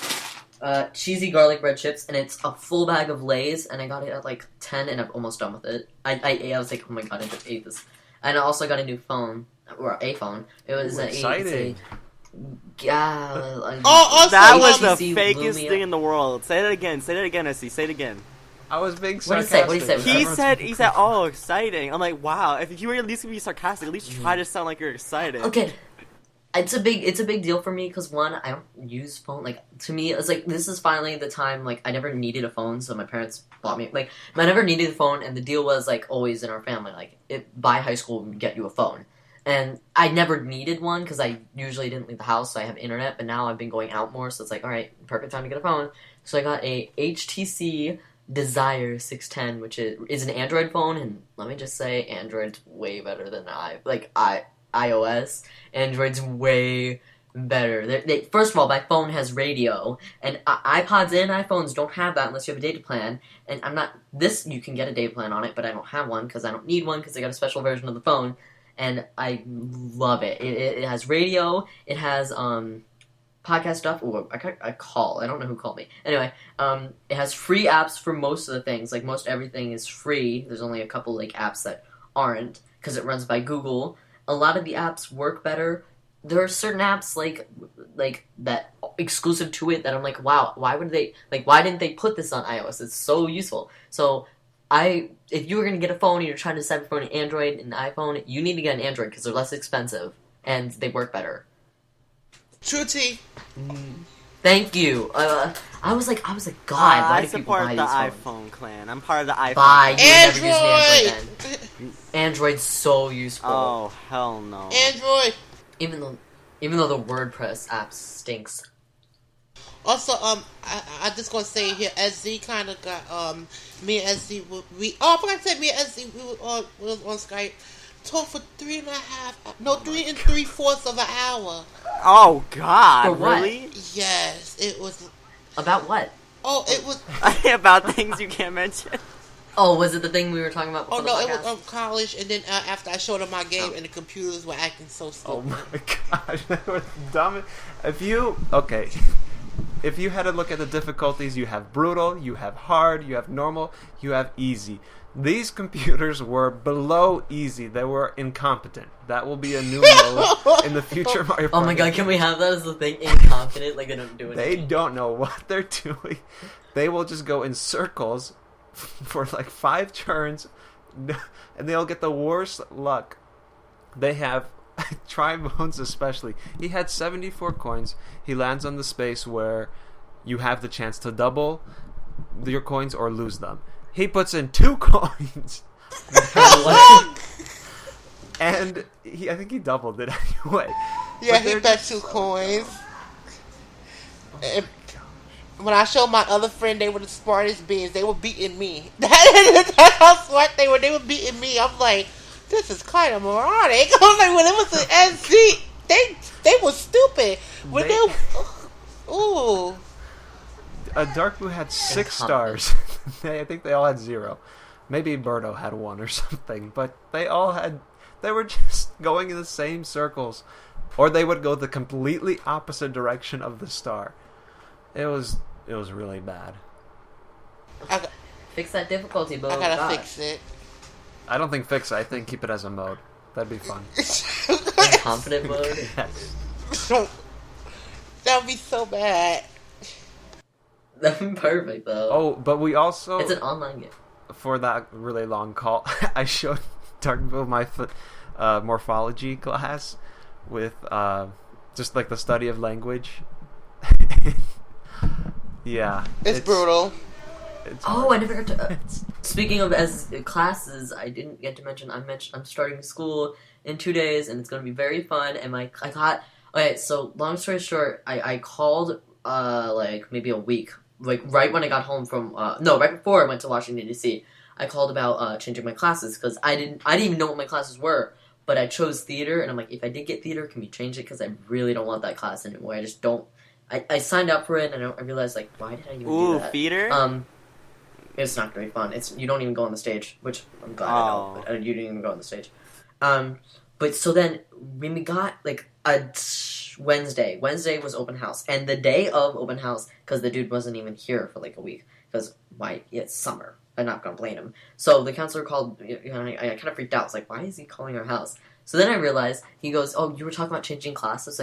Cheesy garlic bread chips, and it's a full bag of Lay's, and I got it at like 10, and I'm almost done with it. I was like, oh my god, I just ate this. And I also got a new phone, or a phone. It was exciting. That was the fakest thing in the world. Say that again, Essie. Say it again. I was being sarcastic. What did he say? He said, oh, exciting. I'm like, wow, if you were at least going to be sarcastic, at least try to sound like you're excited. Okay. It's a big deal for me, because one, I don't use phone, like, to me, it's like, this is finally the time, like, I never needed a phone, so my parents bought me, like, I never needed a phone, and the deal was, like, always in our family, like, by high school, we'd get you a phone. And I never needed one, because I usually didn't leave the house, so I have internet, but now I've been going out more, so it's like, alright, perfect time to get a phone. So I got a HTC Desire 610, which is an Android phone, and let me just say, Android's way better than iOS. Android's way better. First of all, my phone has radio, and iPods and iPhones don't have that unless you have a data plan, and you can get a data plan on it, but I don't have one, because I don't need one, because I got a special version of the phone, and I love it. It has radio, it has, podcast stuff. Ooh, I call. I don't know who called me. Anyway, it has free apps for most of the things. Like, most everything is free. There's only a couple, like, apps that aren't, because it runs by Google. A lot of the apps work better. There are certain apps, like that exclusive to it that I'm like, wow, why didn't they put this on iOS? It's so useful. So, if you were going to get a phone and you're trying to decide for an Android and an iPhone, you need to get an Android, because they're less expensive, and they work better. True tea. Thank you. I was like, God, why do people buy these phones? I support the iPhone clan. I'm part of the iPhone. Bye. You Android. never use an Android then. Android's so useful. Oh hell no. Android. Even though the WordPress app stinks. Also, I just gonna say here, SZ kind of got me and SZ I forgot to say me and SZ we was on Skype. Talked for 3 3.75 of an hour. Oh God! For what? Really? Yes, it was. About what? Oh, it was about things you can't mention. Oh, was it the thing we were talking about? Oh before no, the it was college, and then after I showed them my game, and the computers were acting so slow. Oh my gosh, that was dumb. If you had to look at the difficulties, you have brutal, you have hard, you have normal, you have easy. These computers were below easy. They were incompetent. That will be a new mode in the future Mario Party. Oh my god, can we have that as the thing? Incompetent? Like, they don't do anything. They don't know what they're doing. They will just go in circles for like 5 turns, and they'll get the worst luck. They have Tri-Bones especially. He had 74 coins. He lands on the space where you have the chance to double your coins or lose them. He puts in 2 coins. And I think he doubled it anyway. Yeah, he bet 2 coins. when I showed my other friend they were the smartest beings, they were beating me. That's how smart they were. They were beating me. I'm like, this is kind of moronic. I'm like, when it was an SC, they were stupid. When ooh. Dark Boo had 6 stars. I think they all had 0. Maybe Birdo had 1 or something, but they were just going in the same circles, or they would go the completely opposite direction of the star. It was really bad. Fix that difficulty, Bo. I gotta fix it. I don't think fix it. I think keep it as a mode. That'd be fun. In confident mode? Yes. That would be so bad. That'd be perfect, though. Oh, but we also... It's an online game. For that really long call, I showed Dark Boo my morphology class with just like the study of language. Yeah. It's brutal. I never got to... speaking of as classes, I didn't get to mention, I'm starting school in 2 days, and it's going to be very fun, and okay, so long story short, I called, like, maybe a week, like, right when I got home from, right before I went to Washington, D.C., I called about, changing my classes, because I didn't even know what my classes were, but I chose theater, and I'm like, if I did get theater, can we change it, because I really don't want that class anymore, I just don't, I signed up for it, and I realized, like, why did I even do that? Theater? It's not very fun. You don't even go on the stage, which I'm glad I know, but you didn't even go on the stage. But so then, when we got, like, Wednesday was open house, and the day of open house, because the dude wasn't even here for, like, a week, because, it's summer. I'm not gonna blame him. So the counselor called, I kind of freaked out. I was like, why is he calling our house? So then I realized, he goes, oh, you were talking about changing classes?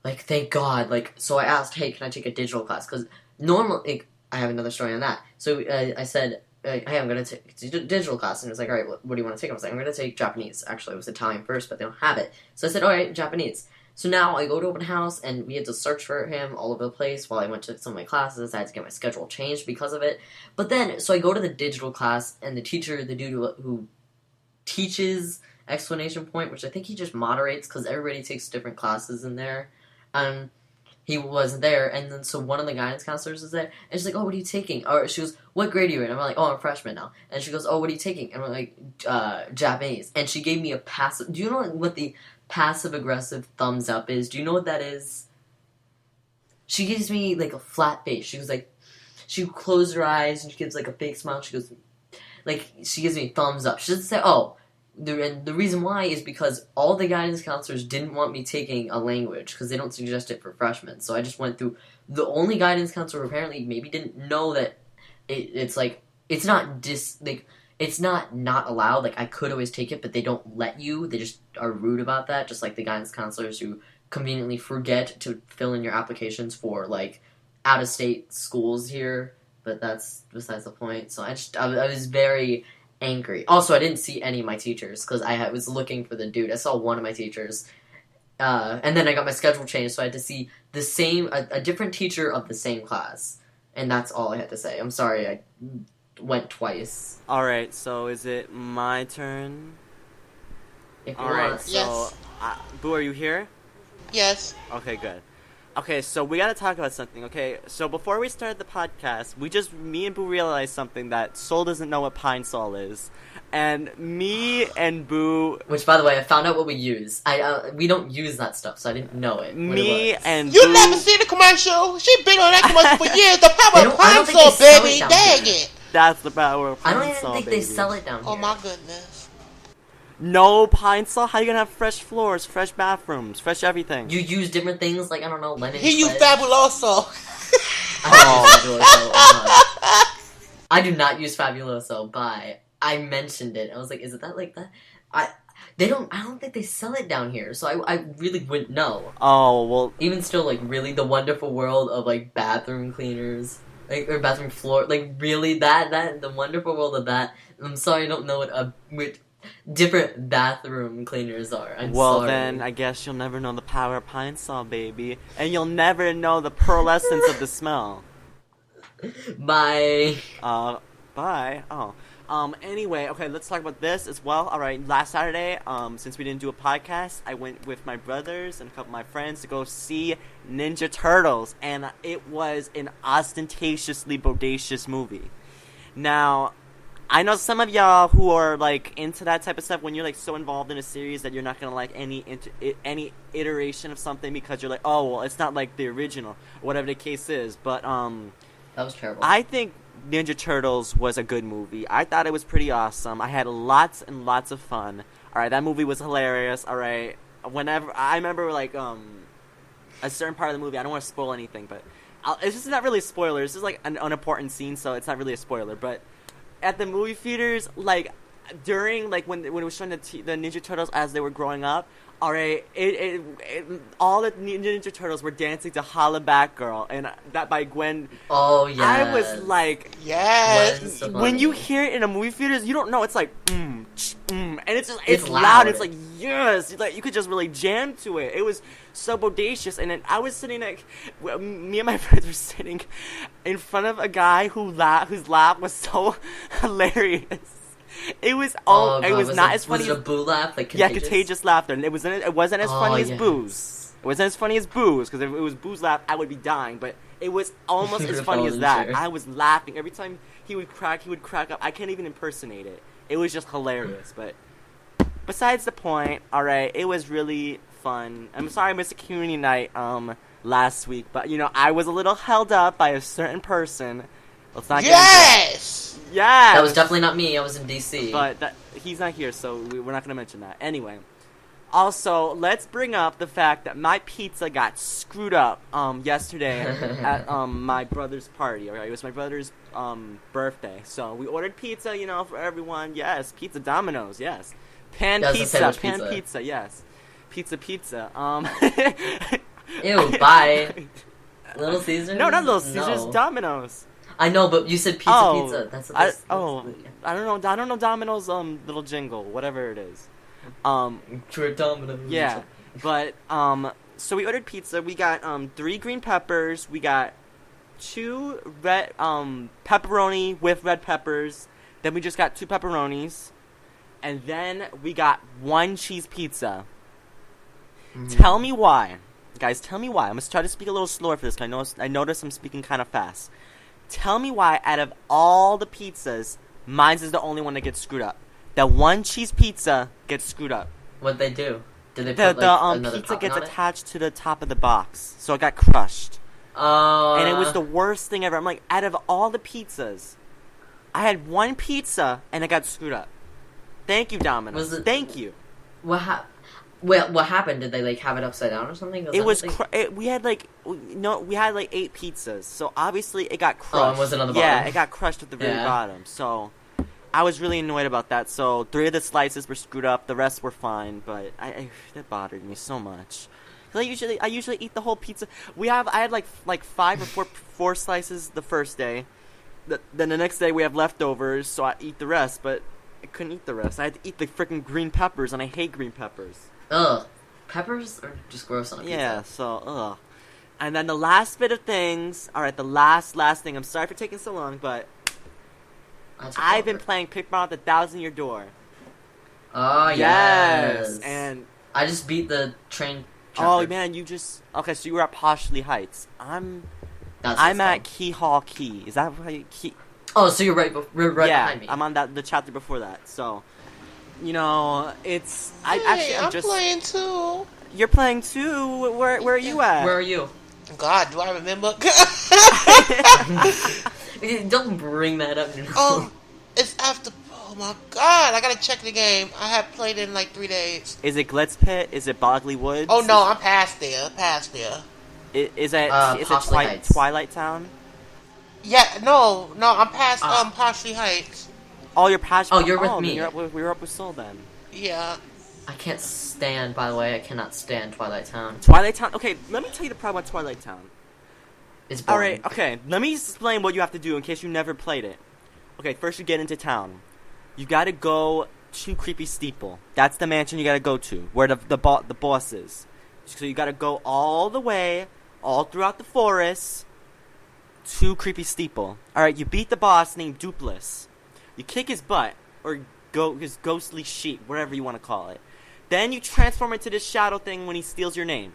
Like, thank God. Like, so I asked, hey, can I take a digital class? Because normally, I have another story on that. So I said, hey, I'm going to take a digital class. And he was like, all right, what do you want to take? I was like, I'm going to take Japanese. Actually, it was Italian first, but they don't have it. So I said, all right, Japanese. So now I go to open house, and we had to search for him all over the place while I went to some of my classes. I had to get my schedule changed because of it. But then, so I go to the digital class, and the teacher, the dude who teaches Explanation Point, which I think he just moderates because everybody takes different classes in there. He wasn't there, and then so one of the guidance counselors is there, and she's like, oh, what are you taking? Or she goes, what grade are you in? I'm like, oh, I'm a freshman now. And she goes, oh, what are you taking? And I'm like, Japanese. And she gave me a passive, do you know what the passive-aggressive thumbs up is? Do you know what that is? She gives me, like, a flat face. She was like, she closed her eyes, and she gives, like, a fake smile. She goes, like, she gives me a thumbs up. She doesn't say, oh. And the reason why is because all the guidance counselors didn't want me taking a language because they don't suggest it for freshmen. So I just went through the only guidance counselor who apparently maybe didn't know that it's like it's not it's not allowed. Like I could always take it, but they don't let you. They just are rude about that. Just like the guidance counselors who conveniently forget to fill in your applications for like out of state schools here. But that's besides the point. So I was very angry. Also, I didn't see any of my teachers because I was looking for the dude. I saw one of my teachers, and then I got my schedule changed, so I had to see a different teacher of the same class, and that's all I had to say. I'm sorry, I went twice. All right, so is it my turn? If you all right, want. so Yes. Boo, are you here? Yes. Okay, good. Okay, so we gotta talk about something, okay? So before we started the podcast, me and Boo realized something, that Sol doesn't know what Pine Sol is. And me and Boo... Which, by the way, I found out what we use. We don't use that stuff, so I didn't know it. And You Boo... never seen the commercial? She been on that commercial for years. The power of Pine Sol, baby. Dang it. That's the power of I Pine don't even Sol, think baby. they sell it down here. Oh my goodness. No Pine Sol? How you gonna have fresh floors, fresh bathrooms, fresh everything? You use different things, like, I don't know, lemon He used spread. Fabuloso. I don't use Fabuloso. Oh my. I do not use Fabuloso, but I mentioned it. I was like, is it that like that? I don't think they sell it down here, so I really wouldn't know. Oh, well... Even still, like, really, the wonderful world of, like, bathroom cleaners, like, or bathroom floor, like, really, the wonderful world of that. I'm sorry I don't know what different bathroom cleaners are. I'm well, sorry. then, I guess you'll never know the power of Pine Sol, baby. And you'll never know the pearlescence of the smell. Bye. Bye. Oh. Anyway, okay, let's talk about this as well. All right, last Saturday, since we didn't do a podcast, I went with my brothers and a couple of my friends to go see Ninja Turtles, and it was an ostentatiously bodacious movie. Now, I know some of y'all who are, like, into that type of stuff, when you're, like, so involved in a series that you're not gonna like any iteration of something because you're like, oh, well, it's not like the original, whatever the case is, but, That was terrible. I think Ninja Turtles was a good movie. I thought it was pretty awesome. I had lots and lots of fun. Alright, that movie was hilarious, alright. Whenever, I remember, like, a certain part of the movie, I don't want to spoil anything, but, it's just not really a spoiler, it's just, like, an unimportant scene, so it's not really a spoiler, but, at the movie theaters, like, during, like, when it was showing the Ninja Turtles as they were growing up, alright, all the Ninja Turtles were dancing to Holla Back Girl, and that by Gwen. Oh, yeah. I was like, Yes. when you hear it in a movie theaters, you don't know, it's like, and it's just, it's loud, it's like, yes, like, you could just really jam to it. It was so bodacious, and then I was sitting, like, me and my friends were sitting in front of a guy whose laugh was so hilarious. It was it was not as funny. Was it a Boo laugh? Like contagious? Yeah, contagious laughter. And it wasn't as funny as Boo's. It wasn't as funny as Boo's, because if it was Boo's laugh, I would be dying. But it was almost as funny as that. I was laughing every time he would crack up. I can't even impersonate it. It was just hilarious. But besides the point, all right, it was really fun. I'm sorry I missed a community night last week, but you know I was a little held up by a certain person. Let's not get into it. Yeah, that was definitely not me. I was in DC. But he's not here, so we're not going to mention that. Anyway, also, let's bring up the fact that my pizza got screwed up yesterday at my brother's party. Alright, it was my brother's birthday, so we ordered pizza, you know, for everyone. Yes, pizza Domino's. Yes, pan pizza. Yes, pizza. Ew, bye. Little Caesars? No, not Little Caesars. No. Domino's. I know, but you said pizza. That's what I don't know Domino's little jingle, whatever it is. True Domino's. Yeah, but so we ordered pizza. We got 3 green peppers. We got 2 red pepperoni with red peppers. Then we just got 2 pepperonis, and then we got 1 cheese pizza. Tell me why, guys. Tell me why. I'm gonna try to speak a little slower for this. Cause I notice I'm speaking kind of fast. Tell me why, out of all the pizzas, mine's is the only one that gets screwed up. That 1 cheese pizza gets screwed up. What'd they do? Did they put, the pizza gets attached to the top of the box, so it got crushed. And it was the worst thing ever. I'm like, out of all the pizzas, I had 1 pizza, and it got screwed up. Thank you, Domino's. Thank you. What happened? Did they like have it upside down or something? We had like 8 pizzas, so obviously it got crushed. Oh, and was it on the bottom? Yeah, it got crushed at the very bottom. So I was really annoyed about that. So 3 of the slices were screwed up. The rest were fine, but that bothered me so much. I usually eat the whole pizza. I had like 5 or 4 slices the first day. Then the next day we have leftovers, so I eat the rest. But I couldn't eat the rest. I had to eat the freaking green peppers, and I hate green peppers. Ugh. Peppers are just gross on a pizza. Yeah, so, ugh. And then the last bit of things. Alright, the last thing. I'm sorry for taking so long, but I've been playing Pikmin the 1,000-Year Door. Oh, yes. And I just beat the train chapter. Oh, man, you just... Okay, so you were at Poshley Heights. I'm at Key Hall Key. Is that how you... Key... Oh, so you're right behind me. I'm on the chapter before that, so... You know, it's... I'm playing too. You're playing too? Where are you at? Where are you? God, do I remember? Don't bring that up. It's after... Oh my God, I gotta check the game. I have played it in like 3 days. Is it Glitz Pit? Is it Bogley Woods? Oh no, I'm past there. Is it Twilight Town? Yeah, no, I'm past Poshley Heights. Oh, you're past... Oh, you're with me. We were up with Sol then. Yeah. I can't stand, by the way, I cannot stand Twilight Town. Twilight Town? Okay, let me tell you the problem with Twilight Town. It's boring. Alright, okay, let me explain what you have to do in case you never played it. Okay, first you get into town. You gotta go to Creepy Steeple. That's the mansion you gotta go to, where the boss is. So you gotta go all the way, all throughout the forest, to Creepy Steeple. Alright, you beat the boss named Dupless. You kick his butt, or his ghostly sheep, whatever you want to call it. Then you transform into this shadow thing when he steals your name.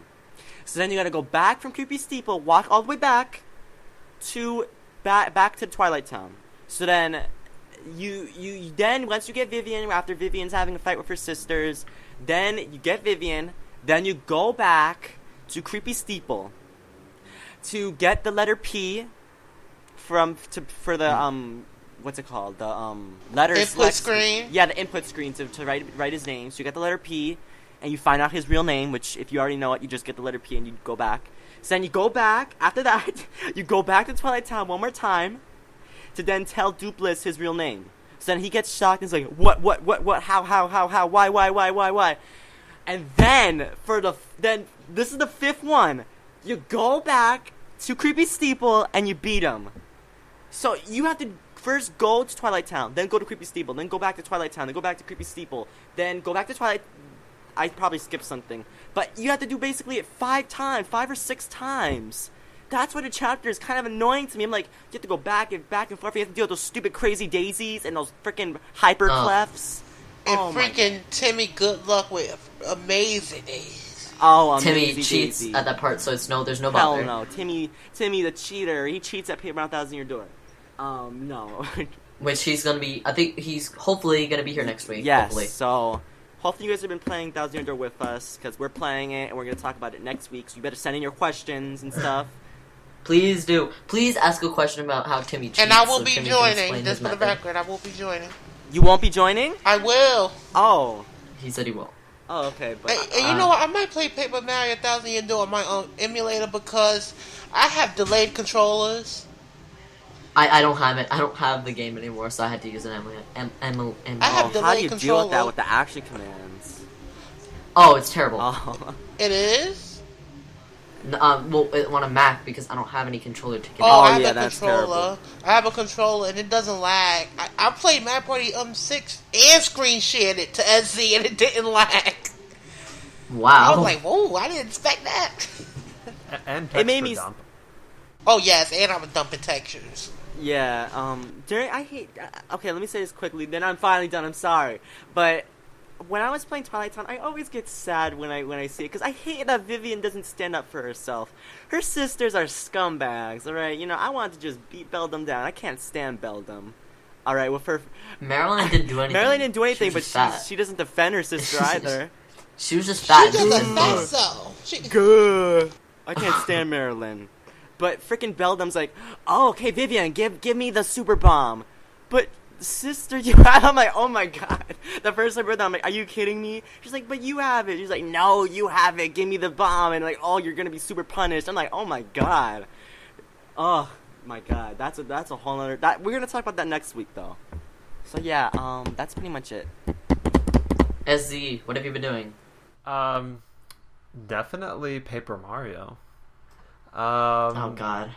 So then you gotta go back from Creepy Steeple, walk all the way back to Twilight Town. So then you then once you get Vivian, after Vivian's having a fight with her sisters, then you get Vivian, then you go back to Creepy Steeple to get the letter P for the what's it called? The letters input screen. Yeah, the input screen to write his name. So you get the letter P, and you find out his real name. Which, if you already know it, you just get the letter P and you go back. So then you go back. After that, you go back to Twilight Town one more time to then tell Dupless his real name. So then he gets shocked and he's like, what, how, why? And then this is the fifth one. You go back to Creepy Steeple and you beat him. So you have to first go to Twilight Town, then go to Creepy Steeple, then go back to Twilight Town, then go back to Creepy Steeple, then go back to Twilight. I probably skipped something, but you have to do basically it 5 or 6 times. That's why the chapter is kind of annoying to me. I'm like, you have to go back and forth. You have to deal with those stupid crazy daisies and those freaking hyper clefts. And freaking Timmy Goodluck with amazing days. Oh, Timmy cheats daisy. At that part, so there's no Hell bother. no, Timmy the cheater. He cheats at Paper 1000 Your Door. No. Which he's gonna be. I think he's hopefully gonna be here next week. Yes. Hopefully. So hopefully you guys have been playing 1000 Year Door with us, because we're playing it and we're gonna talk about it next week. So you better send in your questions and stuff. Please do. Please ask a question about how Timmy cheats. And I will be Timmy joining. Just for the record, I will be joining. You won't be joining? I will. Oh. He said he will. Oh, okay. But and you know what? I might play Paper Mario 1000 Year Door on my own emulator because I have delayed controllers. I don't have it. I don't have the game anymore, so I had to use an emulator. I have delayed how do you controller. deal with that with the action commands? Oh, it's terrible. Oh. It is? Well, on a Mac, because I don't have any controller to connect. I have a that's controller. terrible. I have a controller and it doesn't lag. I played Mario Party 6 and screen shared it to SZ and it didn't lag. Wow. I was like, whoa, I didn't expect that. And It made me dump. Oh yes, and I was dumping textures. Yeah, I hate... okay, let me say this quickly, then I'm finally done, I'm sorry. But when I was playing Twilight Town, I always get sad when I see it, because I hate that Vivian doesn't stand up for herself. Her sisters are scumbags, alright? You know, I want to just beat Beldum down. I can't stand Beldum. Alright, with her... Marilyn didn't do anything. Marilyn didn't do anything, but fat. she doesn't defend her sister either. She was just fat. She doesn't think so. Good. I can't stand Marilyn. But freaking Beldum's like, oh, okay, Vivian, give me the super bomb. But sister, you have. I'm like, oh my god. The first time I heard that, I'm like, are you kidding me? She's like, but you have it. She's like, no, you have it. Give me the bomb. And like, oh, you're gonna be super punished. I'm like, oh my god. Oh my god. That's a whole other. We're gonna talk about that next week though. So yeah, that's pretty much it. SZ, what have you been doing? Definitely Paper Mario. Oh god.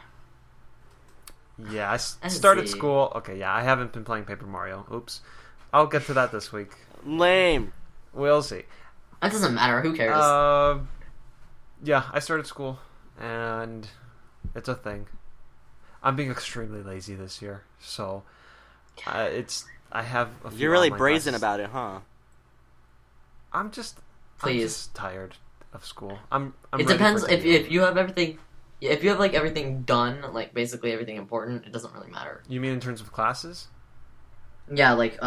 Yeah, I started school. Okay, yeah, I haven't been playing Paper Mario. Oops. I'll get to that this week. Lame. We'll see. That doesn't matter. Who cares? Yeah, I started school, and it's a thing. I'm being extremely lazy this year, so I have. A few You're really online brazen classes. about it, huh? I'm just tired of school. I'm it ready depends for if you have everything. If you have like everything done, like basically everything important, it doesn't really matter. You mean in terms of classes? Yeah, like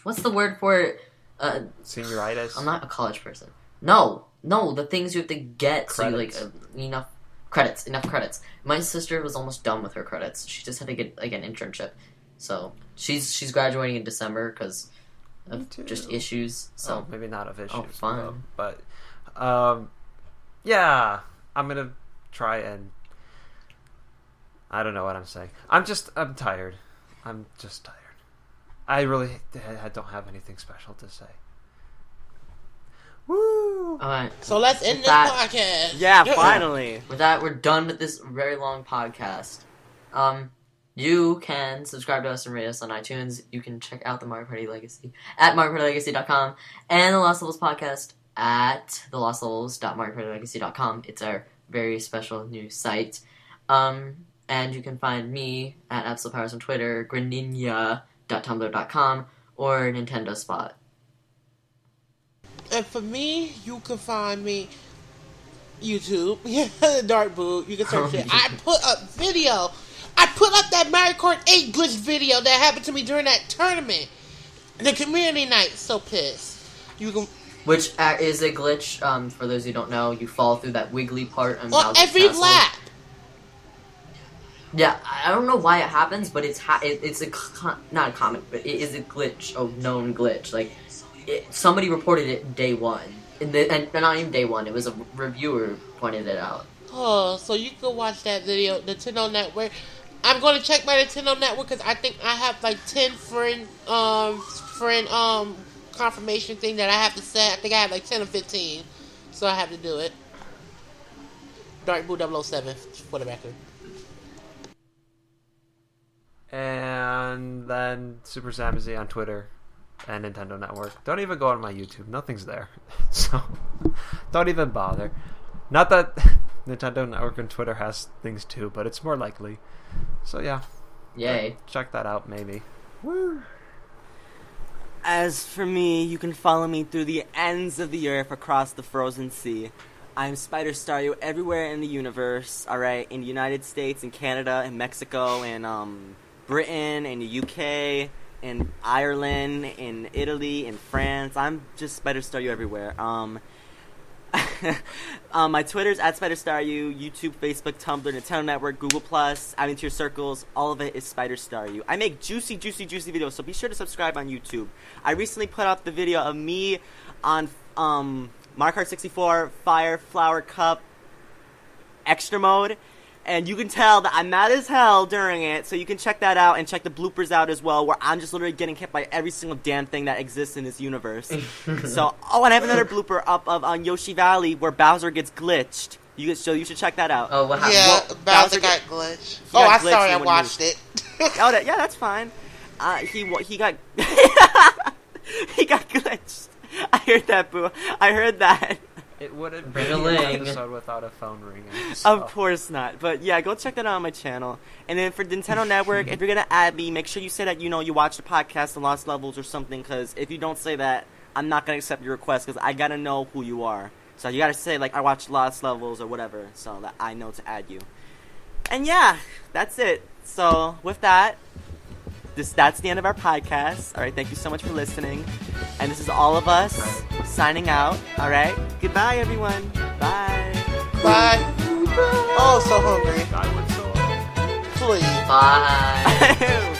what's the word for it? Senioritis. I'm not a college person. No, the things you have to get Credits. so you enough credits. My sister was almost done with her credits. She just had to get like an internship. So she's graduating in December because of just issues. So maybe not of issues. Oh, fine. But yeah, I'm gonna try and I don't know what I'm saying. I'm tired. I'm just tired. I really don't have anything special to say. Woo! alright. So let's end this podcast. Yeah, finally. With that, we're done with this very long podcast. You can subscribe to us and rate us on iTunes. You can check out the Mario Party Legacy at MarioPartyLegacy.com and the Lost Levels podcast at thelostlevels.MarioPartyLegacy.com. It's our very special new site. And you can find me at AbsolPowers on Twitter, greninja.tumblr.com, or Nintendo Spot. And for me, you can find me YouTube, Dark Boo. You can search it. I put up video. I put up that Mario Kart 8 glitch video that happened to me during that tournament. The community night. So pissed. You can. Which is a glitch. For those who don't know, you fall through that wiggly part on On every Castle. lap. Yeah, I don't know why it happens, but it's not a common, but it is a glitch, a known glitch. Like, somebody reported it day one, and not even day one. It was a reviewer pointed it out. Oh, so you can watch that video, Nintendo Network. I'm going to check my Nintendo Network because I think I have like 10 friend confirmation thing that I have to set. I think I have like 10 or 15, so I have to do it. Dark Boo 007 for the record. And then SuperZambezi on Twitter and Nintendo Network. Don't even go on my YouTube. Nothing's there. So don't even bother. Not that Nintendo Network and Twitter has things too, but it's more likely. So yeah. Yay. Check that out, maybe. Woo! As for me, you can follow me through the ends of the earth across the frozen sea. I'm SpiderStaryu everywhere in the universe, alright? In the United States, in Canada, in Mexico, in Britain, in the UK, in Ireland, in Italy, in France. I'm just SpiderStaryu everywhere. My Twitter's at SpiderStaryu, YouTube, Facebook, Tumblr, Nintendo Network, Google+, out into your circles, all of it is SpiderStaryu. I make juicy videos, so be sure to subscribe on YouTube. I recently put up the video of me on Mario Kart 64 Fire Flower Cup Extra Mode, and you can tell that I'm mad as hell during it, so you can check that out and check the bloopers out as well, where I'm just literally getting hit by every single damn thing that exists in this universe. And I have another blooper up of on Yoshi Valley where Bowser gets glitched. So you should check that out. Oh, what happened? Yeah, Well, Bowser got glitched. He got I'm glitched sorry, I when he watched it. Yeah, that's fine. He got he got glitched. I heard that, Boo. I heard that. It wouldn't be Bring a an ling. episode without a phone ringing. So. Of course not. But yeah, go check that out on my channel. And then for Nintendo Network, if you're going to add me, make sure you say that, you watch the podcast, The Lost Levels or something, because if you don't say that, I'm not going to accept your request, because I got to know who you are. So you got to say, like, I watch Lost Levels or whatever, so that I know to add you. And yeah, that's it. So with that, that's the end of our podcast. All right, thank you so much for listening. And this is all of us signing out. All right, goodbye, everyone. Bye. Bye. Oh, so hungry. Skyward Sword. Please. Bye.